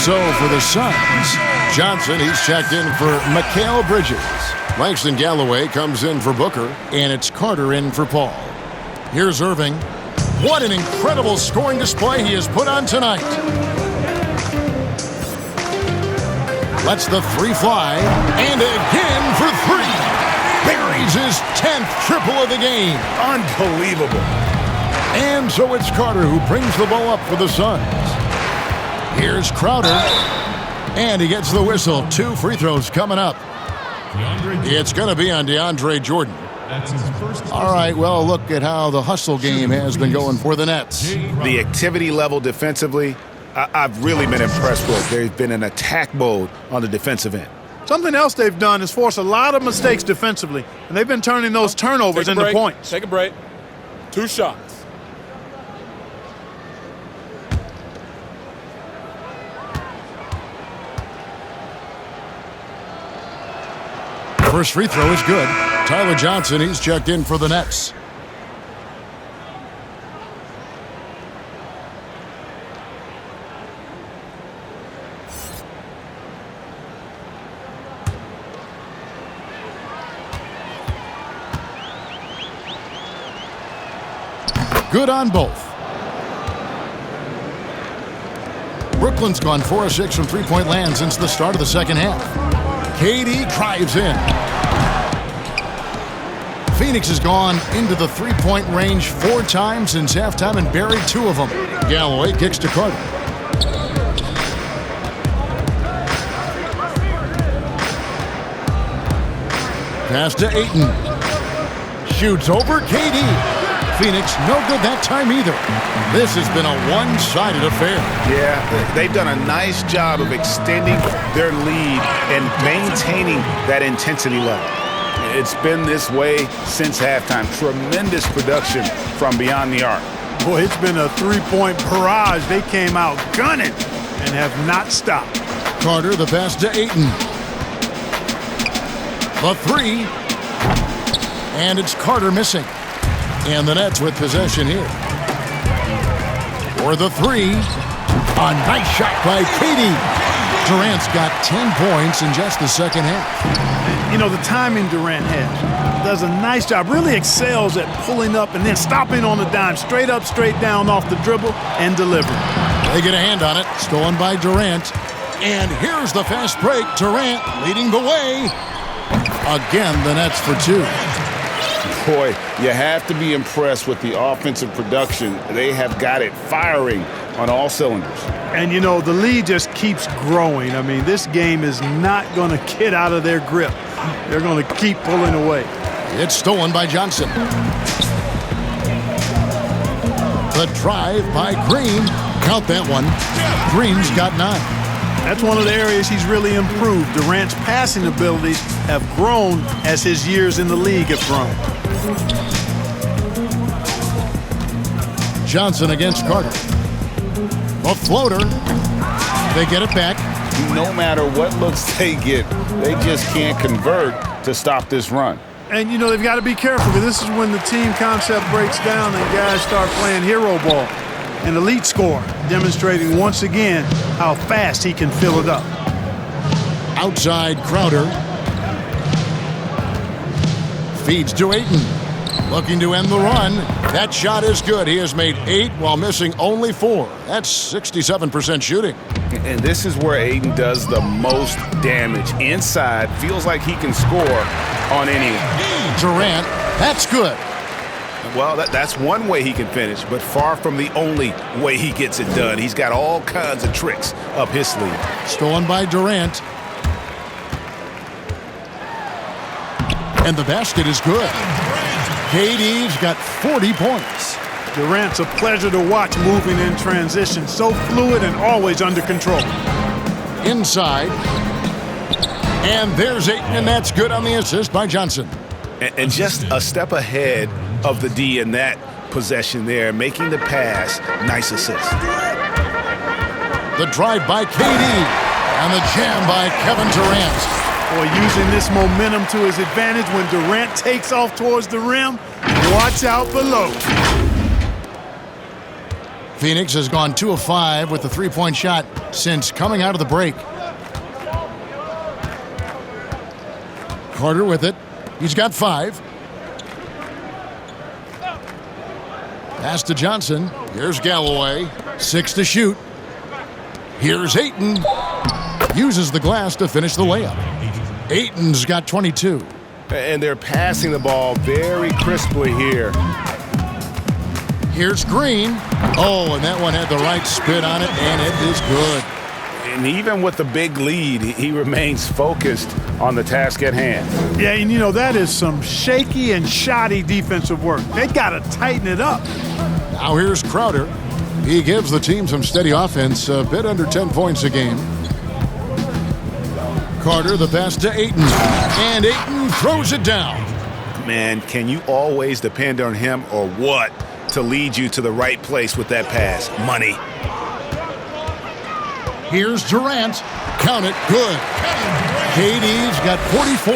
Speaker 5: So for the Suns, Johnson, he's checked in for Mikal Bridges. Langston Galloway comes in for Booker, and it's Carter in for Paul. Here's Irving. What an incredible scoring display he has put on tonight. Lets the 3 fly, and again for 3. Buries his 10th triple of the game.
Speaker 7: Unbelievable.
Speaker 5: And so it's Carter who brings the ball up for the Suns. Here's Crowder, and he gets the whistle. 2 free throws coming up. It's going to be on DeAndre Jordan. All right, well, look at how the hustle game has been going for the Nets.
Speaker 7: The activity level defensively, I've really been impressed with. There's been an attack mode on the defensive end.
Speaker 8: Something else they've done is force a lot of mistakes defensively, and they've been turning those turnovers into points.
Speaker 16: Take a break. 2 shots.
Speaker 5: First free throw is good. Tyler Johnson, he's checked in for the Nets. Good on both. Brooklyn's gone 4 of 6 from three-point land since the start of the second half. KD drives in. Phoenix has gone into the three-point range 4 times since halftime and buried 2 of them. Galloway kicks to Carter. Pass to Ayton. Shoots over KD. Phoenix no good that time either. This has been a one-sided affair.
Speaker 7: Yeah, they've done a nice job of extending their lead and maintaining that intensity level. It's been this way since halftime. Tremendous production from beyond the arc.
Speaker 8: Boy, it's been a three-point barrage. They came out gunning and have not stopped.
Speaker 5: Carter, the pass to Ayton. The 3. And it's Carter missing. And the Nets with possession here. For the 3. A nice shot by Katie. Durant's got 10 points in just the second half.
Speaker 8: You know, the timing Durant has. Does a nice job, really excels at pulling up and then stopping on the dime, straight up, straight down off the dribble and delivering.
Speaker 5: They get a hand on it, stolen by Durant. And here's the fast break. Durant leading the way. Again, the Nets for two.
Speaker 7: Boy, you have to be impressed with the offensive production. They have got it firing on all cylinders.
Speaker 8: And, you know, the lead just keeps growing. I mean, this game is not going to get out of their grip. They're going to keep pulling away.
Speaker 5: It's stolen by Johnson. The drive by Green. Count that one. Green's got 9.
Speaker 8: That's one of the areas he's really improved. Durant's passing abilities have grown as his years in the league have grown.
Speaker 5: Johnson against Carter. A floater. They get it back.
Speaker 7: No matter what looks they get, they just can't convert to stop this run.
Speaker 8: And, you know, they've got to be careful because this is when the team concept breaks down and guys start playing hero ball. An elite scorer demonstrating once again how fast he can fill it up.
Speaker 5: Outside Crowder. Feeds to Ayton. Looking to end the run. That shot is good. He has made 8 while missing only 4. That's 67% shooting.
Speaker 7: And this is where Ayton does the most damage. Inside, feels like he can score on anyone.
Speaker 5: Durant, that's good.
Speaker 7: Well, that's one way he can finish, but far from the only way he gets it done. He's got all kinds of tricks up his sleeve.
Speaker 5: Stolen by Durant. And the basket is good. KD's got 40 points.
Speaker 8: Durant's a pleasure to watch moving in transition. So fluid and always under control.
Speaker 5: Inside. And there's Ayton, and that's good on the assist by Johnson.
Speaker 7: And just a step ahead of the D in that possession there, making the pass. Nice assist.
Speaker 5: The drive by KD and the jam by Kevin Durant.
Speaker 8: Boy, using this momentum to his advantage when Durant takes off towards the rim. Watch out below.
Speaker 5: Phoenix has gone 2 of 5 with the three-point shot since coming out of the break. Carter with it. He's got 5. Pass to Johnson. Here's Galloway. 6 to shoot. Here's Ayton. Uses the glass to finish the layup. Ayton's got 22.
Speaker 7: And they're passing the ball very crisply here.
Speaker 5: Here's Green. Oh, and that one had the right spin on it, and it is good.
Speaker 7: And even with the big lead, he remains focused on the task at hand.
Speaker 8: Yeah, and you know, that is some shaky and shoddy defensive work. They got to tighten it up.
Speaker 5: Now here's Crowder. He gives the team some steady offense, a bit under 10 points a game. Carter, the pass to Ayton. And Ayton throws it down.
Speaker 7: Man, can you always depend on him or what to lead you to the right place with that pass? Money.
Speaker 5: Here's Durant. Count it. Good. KD's got 44.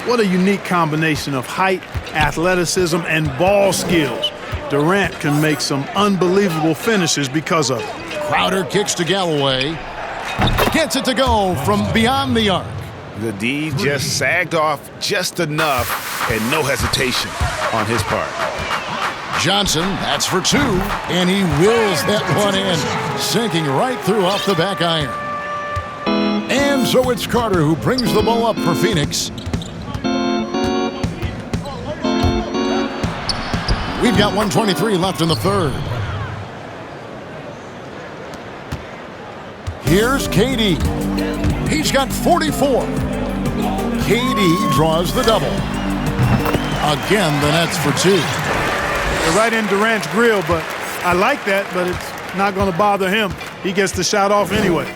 Speaker 8: What a unique combination of height, athleticism, and ball skills. Durant can make some unbelievable finishes because of it.
Speaker 5: Crowder kicks to Galloway. Gets it to go from beyond the arc.
Speaker 7: The D just sagged off just enough and no hesitation on his part.
Speaker 5: Johnson, that's for 2, and he wills that one in, sinking right through off the back iron. And so it's Carter who brings the ball up for Phoenix. We've got 1:23 left in the third. Here's KD. He's got 44. KD draws the double. Again, the Nets for 2.
Speaker 8: They're right in Durant's grill, but I like that, but it's not going to bother him. He gets the shot off anyway.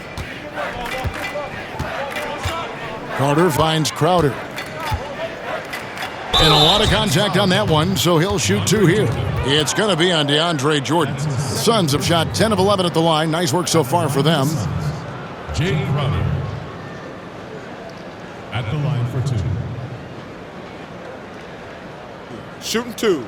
Speaker 5: Carter finds Crowder. And a lot of contact on that one, so he'll shoot 2 here. It's going to be on DeAndre Jordan. The Suns have shot 10 of 11 at the line. Nice work so far for them.
Speaker 15: Jay Crowder at the line for 2.
Speaker 16: Shooting 2.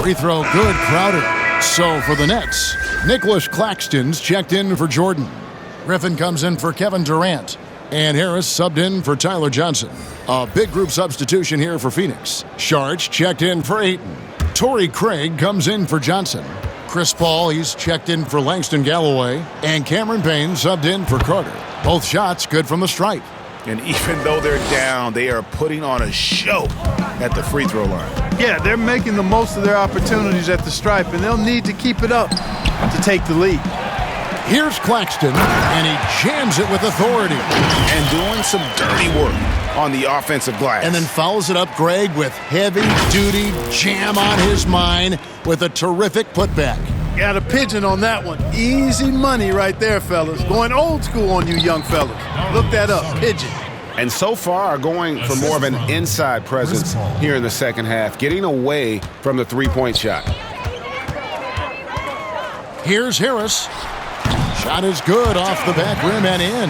Speaker 5: Free throw good, Crowder. So for the Nets, Nicholas Claxton's checked in for Jordan. Griffin comes in for Kevin Durant. And Harris subbed in for Tyler Johnson. A big group substitution here for Phoenix. Sharch checked in for Ayton. Torrey Craig comes in for Johnson. Chris Paul, he's checked in for Langston Galloway. And Cameron Payne subbed in for Carter. Both shots good from the stripe.
Speaker 7: And even though they're down, they are putting on a show at the free throw line.
Speaker 8: Yeah, they're making the most of their opportunities at the stripe, and they'll need to keep it up to take the lead.
Speaker 5: Here's Claxton, and he jams it with authority.
Speaker 7: And doing some dirty work on the offensive glass.
Speaker 5: And then fouls it up, Greg, with heavy-duty jam on his mind with a terrific putback.
Speaker 8: Got a pigeon on that one. Easy money right there, fellas. Going old school on you young fellas. Look that up, pigeon.
Speaker 7: And so far are going for more of an inside presence here in the second half, getting away from the three-point shot.
Speaker 5: Here's Harris. Shot is good off the back rim and in.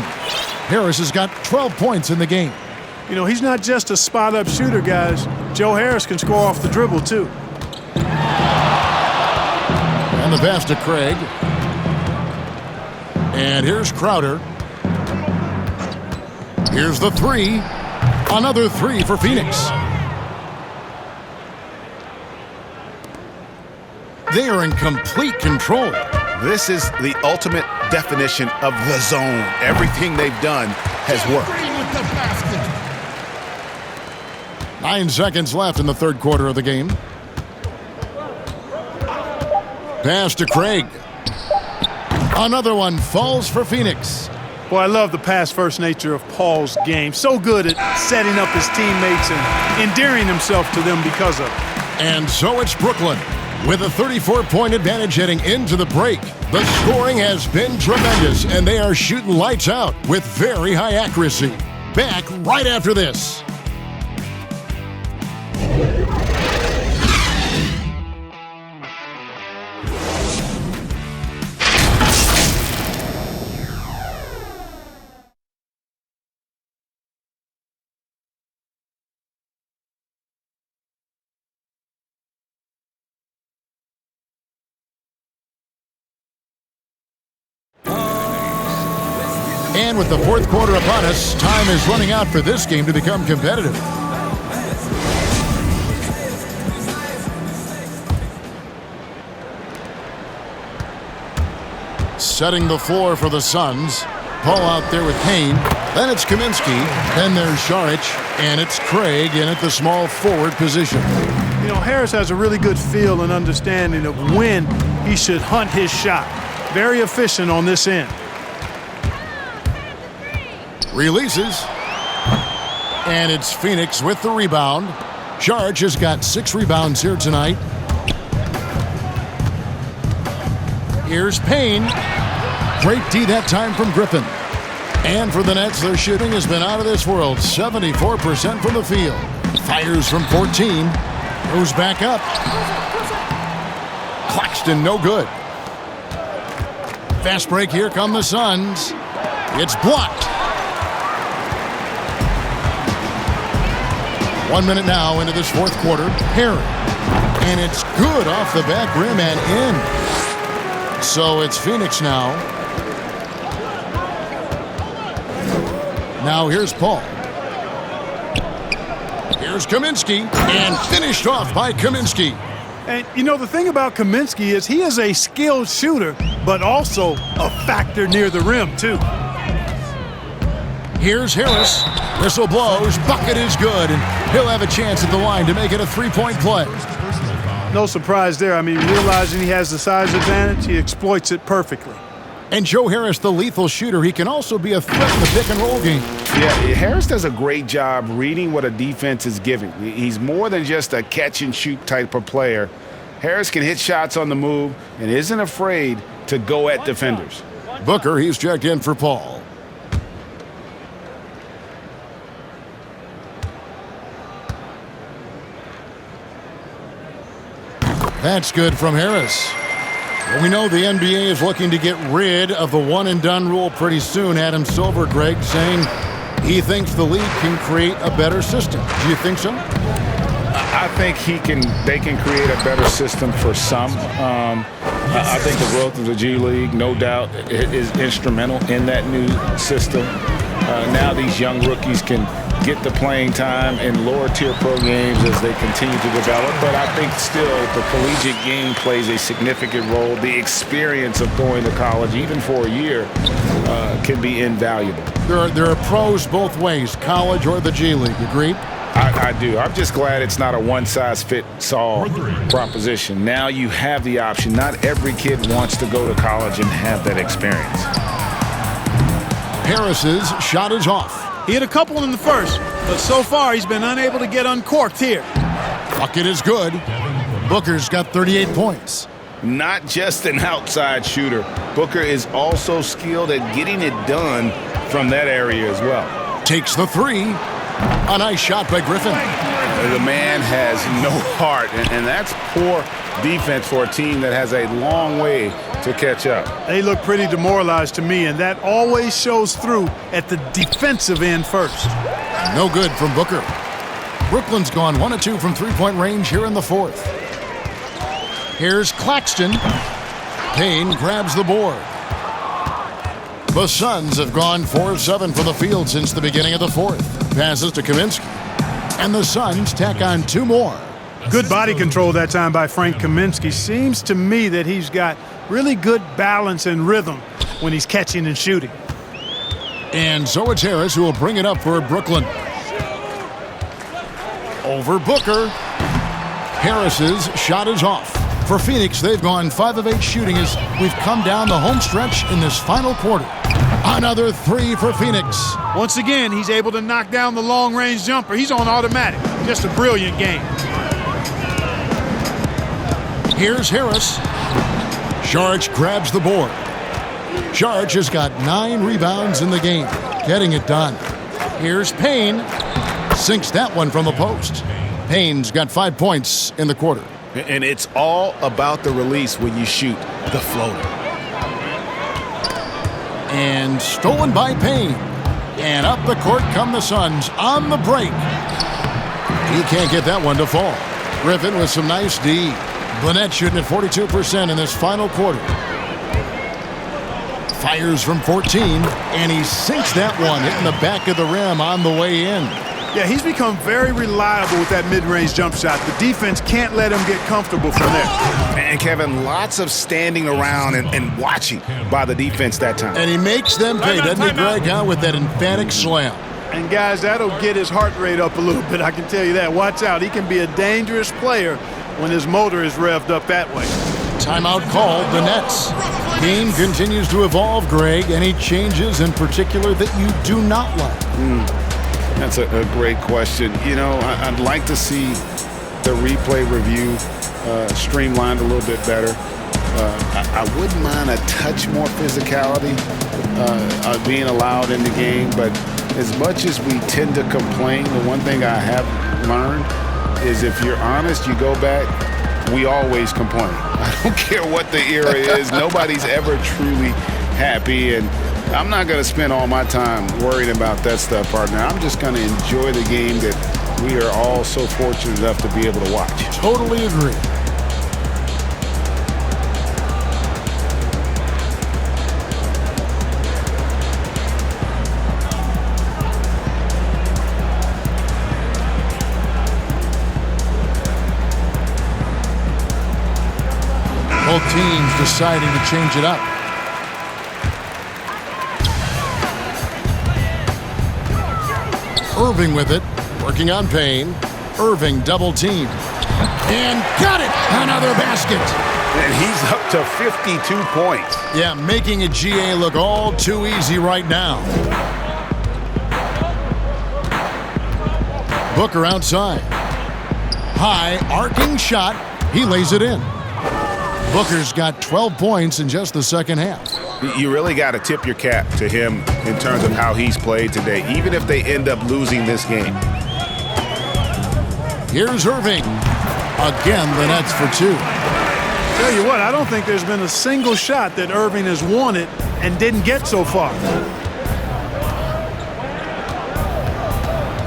Speaker 5: Harris has got 12 points in the game.
Speaker 8: You know, he's not just a spot-up shooter, guys. Joe Harris can score off the dribble, too.
Speaker 5: And the pass to Craig. And here's Crowder. Here's the three. Another three for Phoenix. They are in complete control.
Speaker 7: This is the ultimate definition of the zone. Everything they've done has worked.
Speaker 5: 9 seconds left in the third quarter of the game. Pass to Craig. Another one falls for Phoenix.
Speaker 8: Boy, I love the pass-first nature of Paul's game. So good at setting up his teammates and endearing himself to them because of it.
Speaker 5: And so it's Brooklyn with a 34-point advantage heading into the break. The scoring has been tremendous, and they are shooting lights out with very high accuracy. Back right after this. And with the fourth quarter upon us, time is running out for this game to become competitive. Setting the floor for the Suns. Paul out there with Payne. Then it's Kaminsky. Then there's Saric. And it's Craig in at the small forward position.
Speaker 8: You know, Harris has a really good feel and understanding of when he should hunt his shot. Very efficient on this end.
Speaker 5: Releases. And it's Phoenix with the rebound. Saric has got 6 rebounds here tonight. Here's Payne. Great D that time from Griffin. And for the Nets, their shooting has been out of this world. 74% from the field. Fires from 14. Goes back up. Claxton, no good. Fast break, here come the Suns. It's blocked. 1 minute now into this fourth quarter. Perry. And it's good off the back rim and in. So it's Phoenix now. Now here's Paul. Here's Kaminsky. And finished off by Kaminsky.
Speaker 8: And, you know, the thing about Kaminsky is he is a skilled shooter, but also a factor near the rim, too.
Speaker 5: Here's Harris. Whistle blows. Bucket is good. And he'll have a chance at the line to make it a three-point play.
Speaker 8: No surprise there. I mean, realizing he has the size advantage, he exploits it perfectly.
Speaker 5: And Joe Harris, the lethal shooter, he can also be a threat in the pick-and-roll game.
Speaker 7: Yeah, Harris does a great job reading what a defense is giving. He's more than just a catch-and-shoot type of player. Harris can hit shots on the move and isn't afraid to go at defenders.
Speaker 5: Booker, he's checked in for Paul. That's good from Harris. Well, we know the NBA is looking to get rid of the one-and-done rule pretty soon. Adam Silver, Greg, saying he thinks the league can create a better system. Do you think so?
Speaker 7: I think they can create a better system for some. I think the growth of the G League, no doubt, is instrumental in that new system. Now these young rookies can get the playing time in lower-tier pro games as they continue to develop. But I think still the collegiate game plays a significant role. The experience of going to college, even for a year, can be invaluable.
Speaker 5: There are pros both ways, college or the G League. Agreed?
Speaker 7: I do. I'm just glad it's not a one-size-fits-all proposition. Now you have the option. Not every kid wants to go to college and have that experience.
Speaker 5: Harris's shot is off.
Speaker 8: He hit a couple in the first, but so far he's been unable to get uncorked here.
Speaker 5: Bucket is good. Booker's got 38 points.
Speaker 7: Not just an outside shooter. Booker is also skilled at getting it done from that area as well.
Speaker 5: Takes the three. A nice shot by Griffin.
Speaker 7: The man has no heart, and that's poor defense for a team that has a long way to catch up.
Speaker 8: They look pretty demoralized to me, and that always shows through at the defensive end first.
Speaker 5: No good from Booker. Brooklyn's gone 1 of 2 from three-point range here in the fourth. Here's Claxton. Payne grabs the board. The Suns have gone 4 of 7 from the field since the beginning of the fourth. Passes to Kaminsky. And the Suns tack on 2 more.
Speaker 8: Good body control that time by Frank Kaminsky. Seems to me that he's got really good balance and rhythm when he's catching and shooting.
Speaker 5: And so it's Harris who will bring it up for Brooklyn. Over Booker. Harris's shot is off. For Phoenix, they've gone 5 of 8 shooting as we've come down the home stretch in this final quarter. Another 3 for Phoenix.
Speaker 8: Once again, he's able to knock down the long-range jumper. He's on automatic. Just a brilliant game.
Speaker 5: Here's Harris. Saric grabs the board. Saric has got 9 rebounds in the game, getting it done. Here's Payne. Sinks that one from the post. Payne's got 5 points in the quarter.
Speaker 7: And it's all about the release when you shoot the floater.
Speaker 5: And stolen by Payne. And up the court come the Suns on the break. He can't get that one to fall. Griffin with some nice D. Burnett shooting at 42% in this final quarter. Fires from 14, and he sinks that one, hitting the back of the rim on the way in.
Speaker 8: Yeah, he's become very reliable with that mid-range jump shot. The defense can't let him get comfortable from there.
Speaker 7: And Kevin, lots of standing around and watching by the defense that time.
Speaker 5: And he makes them pay, doesn't he, Greg, with that emphatic slam.
Speaker 8: And guys, that'll get his heart rate up a little bit, I can tell you that. Watch out, he can be a dangerous player when his motor is revved up that way.
Speaker 5: Timeout called, the Nets. Game continues to evolve, Greg. Any changes in particular that you do not like?
Speaker 7: That's a great question. You know, I'd like to see the replay review streamlined a little bit better. I wouldn't mind a touch more physicality being allowed in the game, but as much as we tend to complain, the one thing I have learned is if you're honest, you go back, we always complain. I don't care what the era is. Nobody's ever truly happy, and I'm not going to spend all my time worrying about that stuff, partner. I'm just going to enjoy the game that we are all so fortunate enough to be able to watch.
Speaker 5: Totally agree. Both teams deciding to change it up. Irving with it, working on Payne. Irving double team. And got it! Another basket.
Speaker 7: And he's up to 52 points.
Speaker 5: Yeah, making a GA look all too easy right now. Booker outside. High, arcing shot. He lays it in. Booker's got 12 points in just the second half.
Speaker 7: You really got to tip your cap to him in terms of how he's played today, even if they end up losing this game.
Speaker 5: Here's Irving. Again, the Nets for 2.
Speaker 8: Tell you what, I don't think there's been a single shot that Irving has wanted and didn't get so far.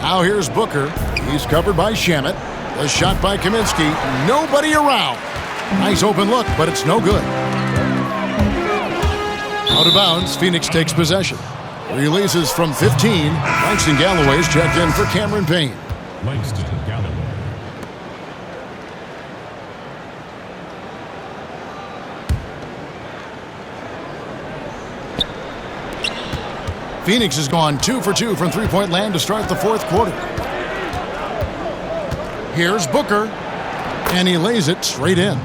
Speaker 5: Now here's Booker. He's covered by Shamet. The shot by Kaminsky. Nobody around. Nice open look, but it's no good. Out of bounds, Phoenix takes possession. Releases from 15. Langston Galloway's checked in for Cameron Payne.
Speaker 15: Langston Galloway.
Speaker 5: Phoenix has gone 2 for 2 from three-point land to start the fourth quarter. Here's Booker, and he lays it straight in.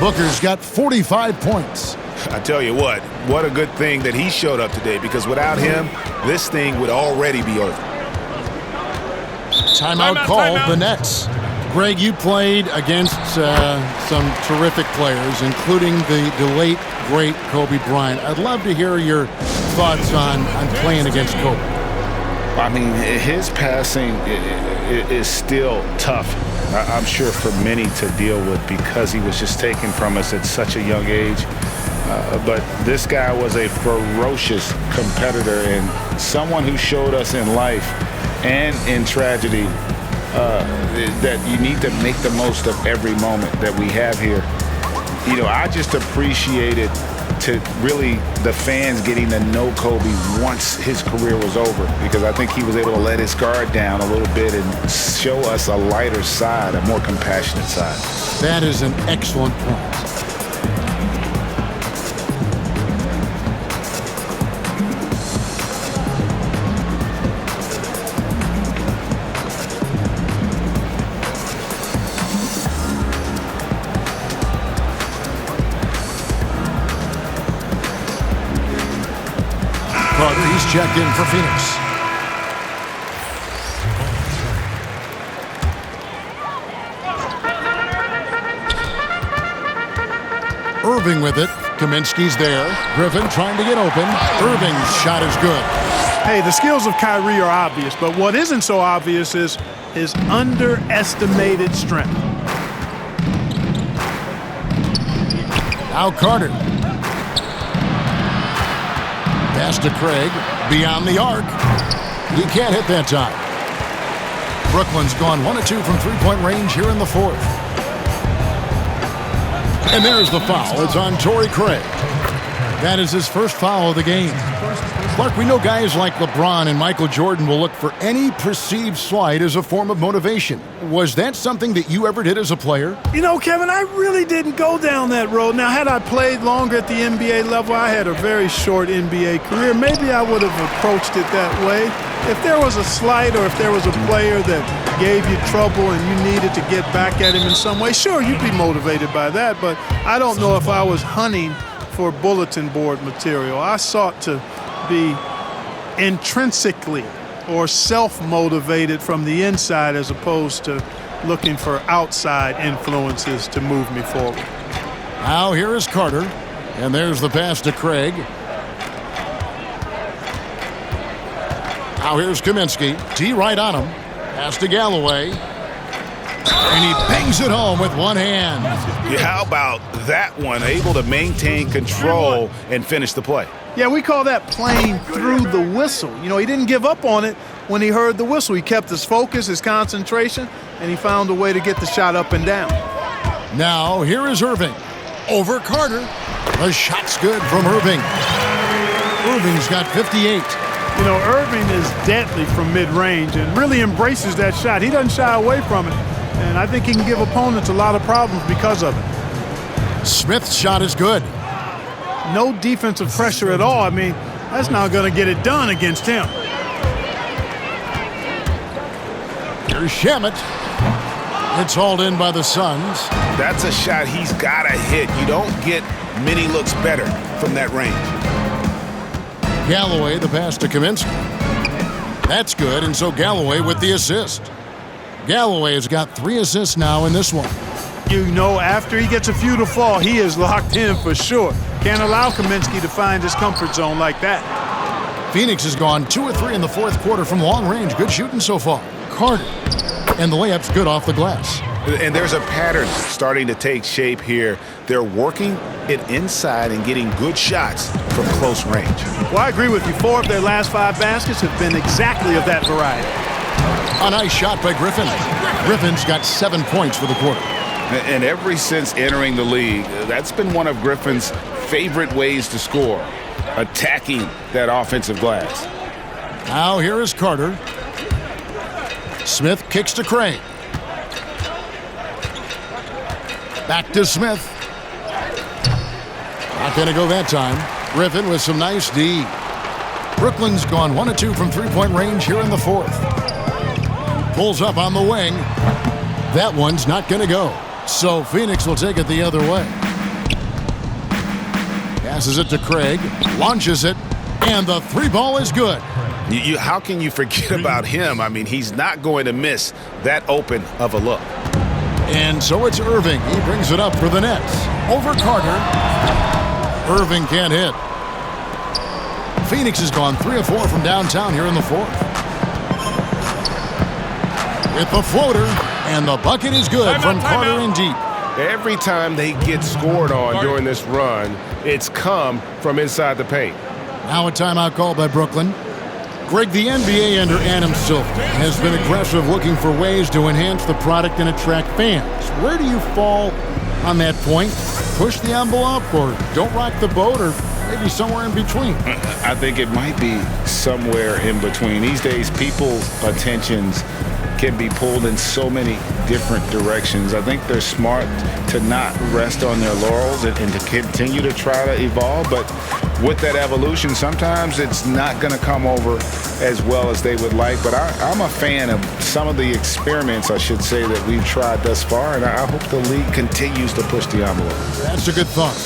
Speaker 5: Booker's got 45 points.
Speaker 7: I tell you what a good thing that he showed up today, because without him, this thing would already be over.
Speaker 5: Timeout called the Nets. Greg, you played against some terrific players, including the late, great Kobe Bryant. I'd love to hear your thoughts on playing against Kobe.
Speaker 7: I mean, his passing is still tough, I'm sure, for many to deal with, because he was just taken from us at such a young age. But this guy was a ferocious competitor and someone who showed us in life and in tragedy that you need to make the most of every moment that we have here. You know, I just appreciated the fans getting to know Kobe once his career was over, because I think he was able to let his guard down a little bit and show us a lighter side, a more compassionate side.
Speaker 5: That is an excellent point. He's checked in for Phoenix. Irving with it. Kaminsky's there. Griffin trying to get open. Irving's shot is good.
Speaker 8: Hey, the skills of Kyrie are obvious, but what isn't so obvious is his underestimated strength.
Speaker 5: Now Carter. Pass to Craig. Beyond the arc. He can't hit that time. Brooklyn's gone 1 of 2 from three-point range here in the fourth. And there's the foul. It's on Torrey Craig. That is his first foul of the game. Clark, we know guys like LeBron and Michael Jordan will look for any perceived slight as a form of motivation. Was that something that you ever did as a player?
Speaker 8: You know, Kevin, I really didn't go down that road. Now, had I played longer at the NBA level, I had a very short NBA career, maybe I would have approached it that way. If there was a slight or if there was a player that gave you trouble and you needed to get back at him in some way, sure, you'd be motivated by that, but I don't know if I was hunting for bulletin board material. I sought to be intrinsically or self-motivated from the inside as opposed to looking for outside influences to move me forward.
Speaker 5: Now here is Carter, and there's the pass to Craig. Now here's Kaminsky. T right on him. Pass to Galloway. And he bangs it home with one hand.
Speaker 7: Yeah, how about that one? Able to maintain control and finish the play.
Speaker 8: Yeah, we call that playing through the whistle. You know, he didn't give up on it when he heard the whistle. He kept his focus, his concentration, and he found a way to get the shot up and down.
Speaker 5: Now, here is Irving. Over Carter. The shot's good from Irving. Irving's got 58.
Speaker 8: You know, Irving is deadly from mid-range and really embraces that shot. He doesn't shy away from it, and I think he can give opponents a lot of problems because of it.
Speaker 5: Smith's shot is good.
Speaker 8: No defensive pressure at all. I mean, that's not going to get it done against him.
Speaker 5: Here's Shamet. It's hauled in by the Suns.
Speaker 7: That's a shot he's got to hit. You don't get many looks better from that range.
Speaker 5: Galloway, the pass to Kaminsky. That's good, and so Galloway with the assist. Galloway has got 3 assists now in this one.
Speaker 8: You know, after he gets a few to fall, he is locked in for sure. Can't allow Kaminsky to find his comfort zone like that.
Speaker 5: Phoenix has gone 2 of 3 in the fourth quarter from long range. Good shooting so far. Carter. And the layup's good off the glass.
Speaker 7: And there's a pattern starting to take shape here. They're working it inside and getting good shots from close range.
Speaker 8: Well, I agree with you. 4 of their last 5 baskets have been exactly of that variety.
Speaker 5: A nice shot by Griffin. Griffin's got 7 points for the quarter.
Speaker 7: And ever since entering the league, that's been one of Griffin's favorite ways to score, attacking that offensive glass.
Speaker 5: Now here is Carter. Smith kicks to Craig. Back to Smith. Not going to go that time. Griffin with some nice D. Brooklyn's gone 1 of 2 from three-point range here in the fourth. Pulls up on the wing. That one's not going to go. So Phoenix will take it the other way. Passes it to Craig. Launches it. And the three ball is good.
Speaker 7: How can you forget about him? I mean, he's not going to miss that open of a look.
Speaker 5: And so it's Irving. He brings it up for the Nets. Over Carter. Irving can't hit. Phoenix has gone 3 of 4 from downtown here in the fourth. With the floater, and the bucket is good from Carter in deep.
Speaker 17: Every time they get scored on during this run, it's come from inside the paint.
Speaker 5: Now a timeout called by Brooklyn. Greg, the NBA under Adam Silver has been aggressive looking for ways to enhance the product and attract fans. Where do you fall on that point? Push the envelope or don't rock the boat or maybe somewhere in between?
Speaker 7: I think it might be somewhere in between. These days, people's attentions can be pulled in so many different directions. I think they're smart to not rest on their laurels and to continue to try to evolve. But with that evolution, sometimes it's not going to come over as well as they would like. But I'm a fan of some of the experiments, I should say, that we've tried thus far. And I hope the league continues to push the envelope.
Speaker 5: That's a good thought.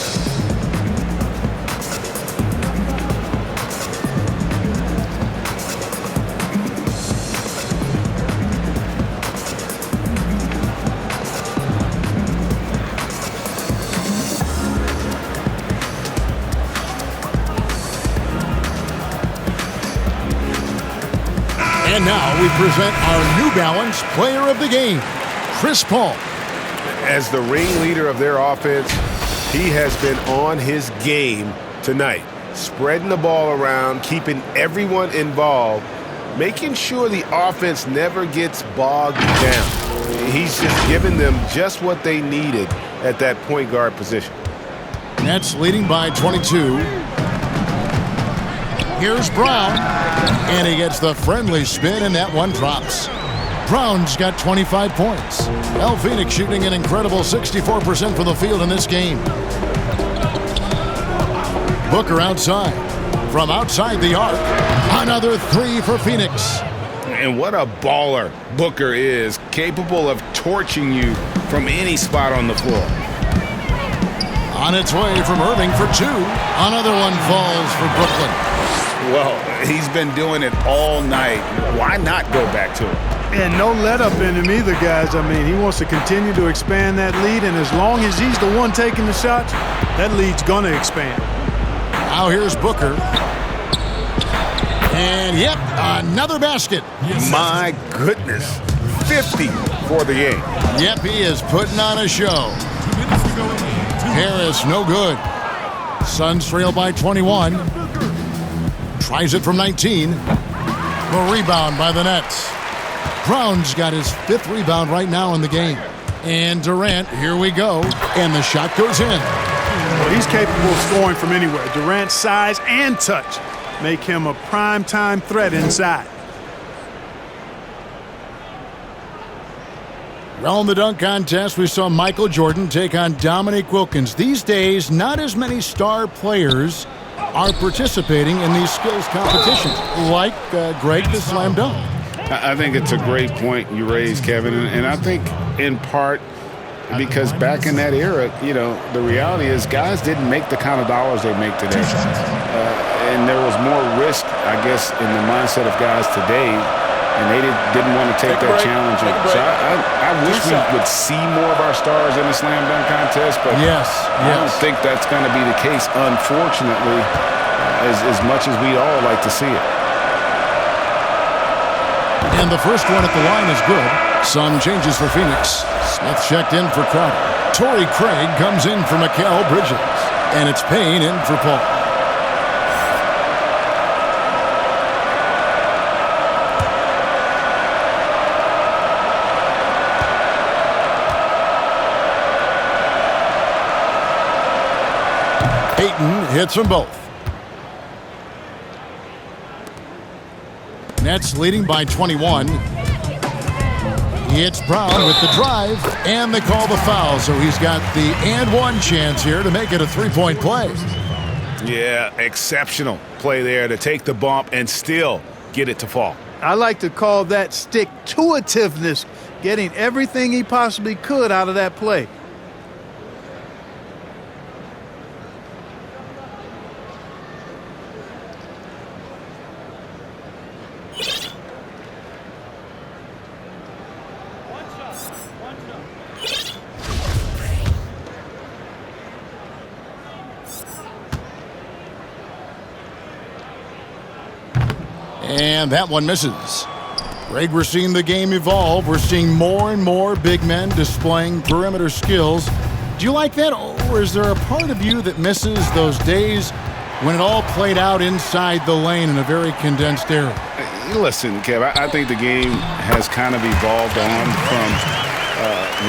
Speaker 5: And now we present our New Balance Player of the Game, Chris Paul.
Speaker 17: As the ringleader of their offense, he has been on his game tonight, spreading the ball around, keeping everyone involved, making sure the offense never gets bogged down. He's just giving them just what they needed at that point guard position.
Speaker 5: Nets leading by 22. Here's Brown, and he gets the friendly spin, and that one drops. Brown's got 25 points. El Phoenix shooting an incredible 64% from the field in this game. Booker outside. From outside the arc, another three for Phoenix.
Speaker 7: And what a baller Booker is, capable of torching you from any spot on the floor.
Speaker 5: On its way from Irving for two. Another one falls for Brooklyn.
Speaker 7: Well, he's been doing it all night. Why not go back to it?
Speaker 8: And no let up in him either, guys. I mean, he wants to continue to expand that lead, and as long as he's the one taking the shots, that lead's going to expand.
Speaker 5: Now here's Booker. And, yep, another basket.
Speaker 7: My goodness. 50 for the game.
Speaker 5: Yep, he is putting on a show. Harris, no good. Suns trail by 21. Tries it from 19. The rebound by the Nets. Brown's got his 5th rebound right now in the game. And Durant, here we go. And the shot goes in.
Speaker 8: Well, he's capable of scoring from anywhere. Durant's size and touch make him a prime-time threat inside.
Speaker 5: Well, in the dunk contest, we saw Michael Jordan take on Dominique Wilkins. These days, not as many star players are participating in these skills competitions, like Greg the Slam Dunk.
Speaker 7: I think it's a great point you raised, Kevin, and I think in part because back in that era, you know, the reality is guys didn't make the kind of dollars they make today. And there was more risk, I guess, in the mindset of guys today, and they didn't want to take that challenge. So I wish we would see more of our stars in the slam dunk contest, but I don't think that's going to be the case, unfortunately, as much as we'd all like to see it.
Speaker 5: And the first one at the line is good. Some changes for Phoenix. Smith checked in for Crowder. Torrey Craig comes in for Mikal Bridges. And it's Payne in for Paul. hits them both. Nets leading by 21. It's Brown with the drive, and they call the foul. So he's got the and one chance here to make it a three-point play.
Speaker 17: Yeah, exceptional play there to take the bump and still get it to fall.
Speaker 8: I like to call that stick-to-itiveness, getting everything he possibly could out of that play.
Speaker 5: And that one misses. Greg, we're seeing the game evolve. We're seeing more and more big men displaying perimeter skills. Do you like that, or is there a part of you that misses those days when it all played out inside the lane in a very condensed area?
Speaker 17: Listen, Kev, I think the game has kind of evolved on from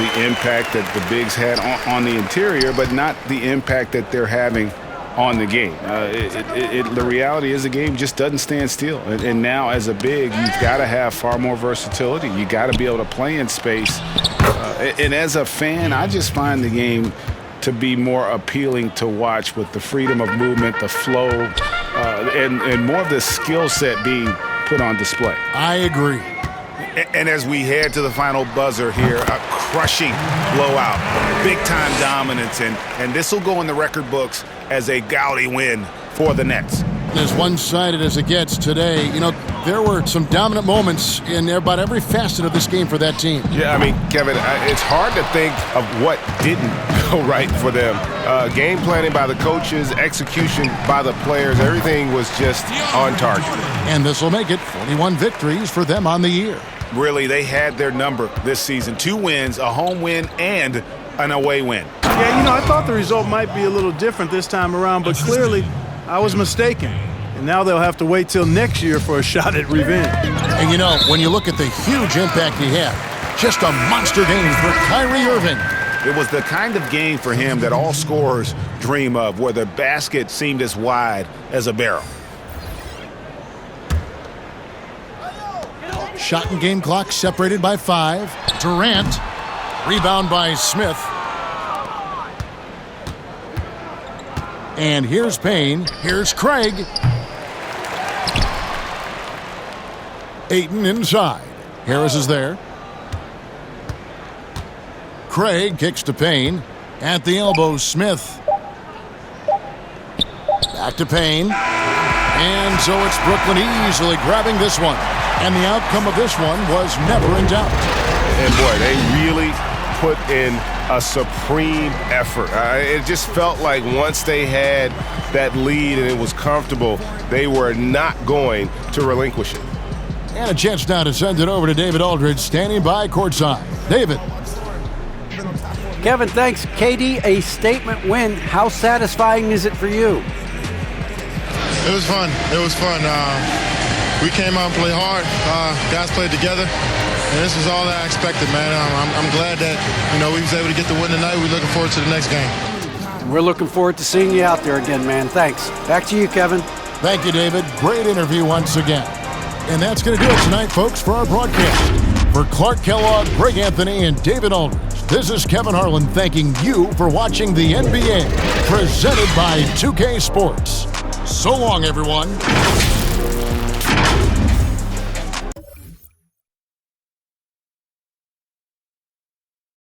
Speaker 17: the impact that the bigs had on the interior, but not the impact that they're having on the game. The reality is the game just doesn't stand still. And now as a big, you've got to have far more versatility. You got to be able to play in space. And as a fan, I just find the game to be more appealing to watch with the freedom of movement, the flow, and more of the skill set being put on display.
Speaker 5: I agree.
Speaker 17: And as we head to the final buzzer here, a crushing blowout, big-time dominance, and this will go in the record books as a gaudy win for the Nets.
Speaker 5: As one-sided as it gets today, you know, there were some dominant moments in about every facet of this game for that team.
Speaker 17: Yeah, I mean, Kevin, it's hard to think of what didn't go right for them. Game planning by the coaches, execution by the players, everything was just on target.
Speaker 5: And this will make it 41 victories for them on the year.
Speaker 17: Really, they had their number this season. 2 wins, a home win, and an away win.
Speaker 8: Yeah, you know, I thought the result might be a little different this time around, but clearly I was mistaken. And now they'll have to wait till next year for a shot at revenge.
Speaker 5: And you know, when you look at the huge impact he had, just a monster game for Kyrie Irving.
Speaker 17: It was the kind of game for him that all scorers dream of, where the basket seemed as wide as a barrel.
Speaker 5: Shot and game clock separated by 5. Durant, rebound by Smith. And here's Payne, here's Craig. Ayton inside. Harris is there. Craig kicks to Payne. At the elbow, Smith. Back to Payne. And so it's Brooklyn easily grabbing this one. And the outcome of this one was never in doubt.
Speaker 17: And boy, they really put in a supreme effort. It just felt like once they had that lead and it was comfortable, they were not going to relinquish it.
Speaker 5: And a chance now to send it over to David Aldridge, standing by courtside. David.
Speaker 6: Kevin, thanks. KD, a statement win. How satisfying is it for you?
Speaker 10: It was fun. It was fun. We came out and played hard. Guys played together. And this is all that I expected, man. I'm glad that, you know, we was able to get the win tonight. We're looking forward to the next game.
Speaker 6: We're looking forward to seeing you out there again, man. Thanks. Back to you, Kevin.
Speaker 5: Thank you, David. Great interview once again. And that's going to do it tonight, folks, for our broadcast. For Clark Kellogg, Greg Anthony, and David Aldridge, this is Kevin Harlan thanking you for watching the NBA, presented by 2K Sports. So long, everyone.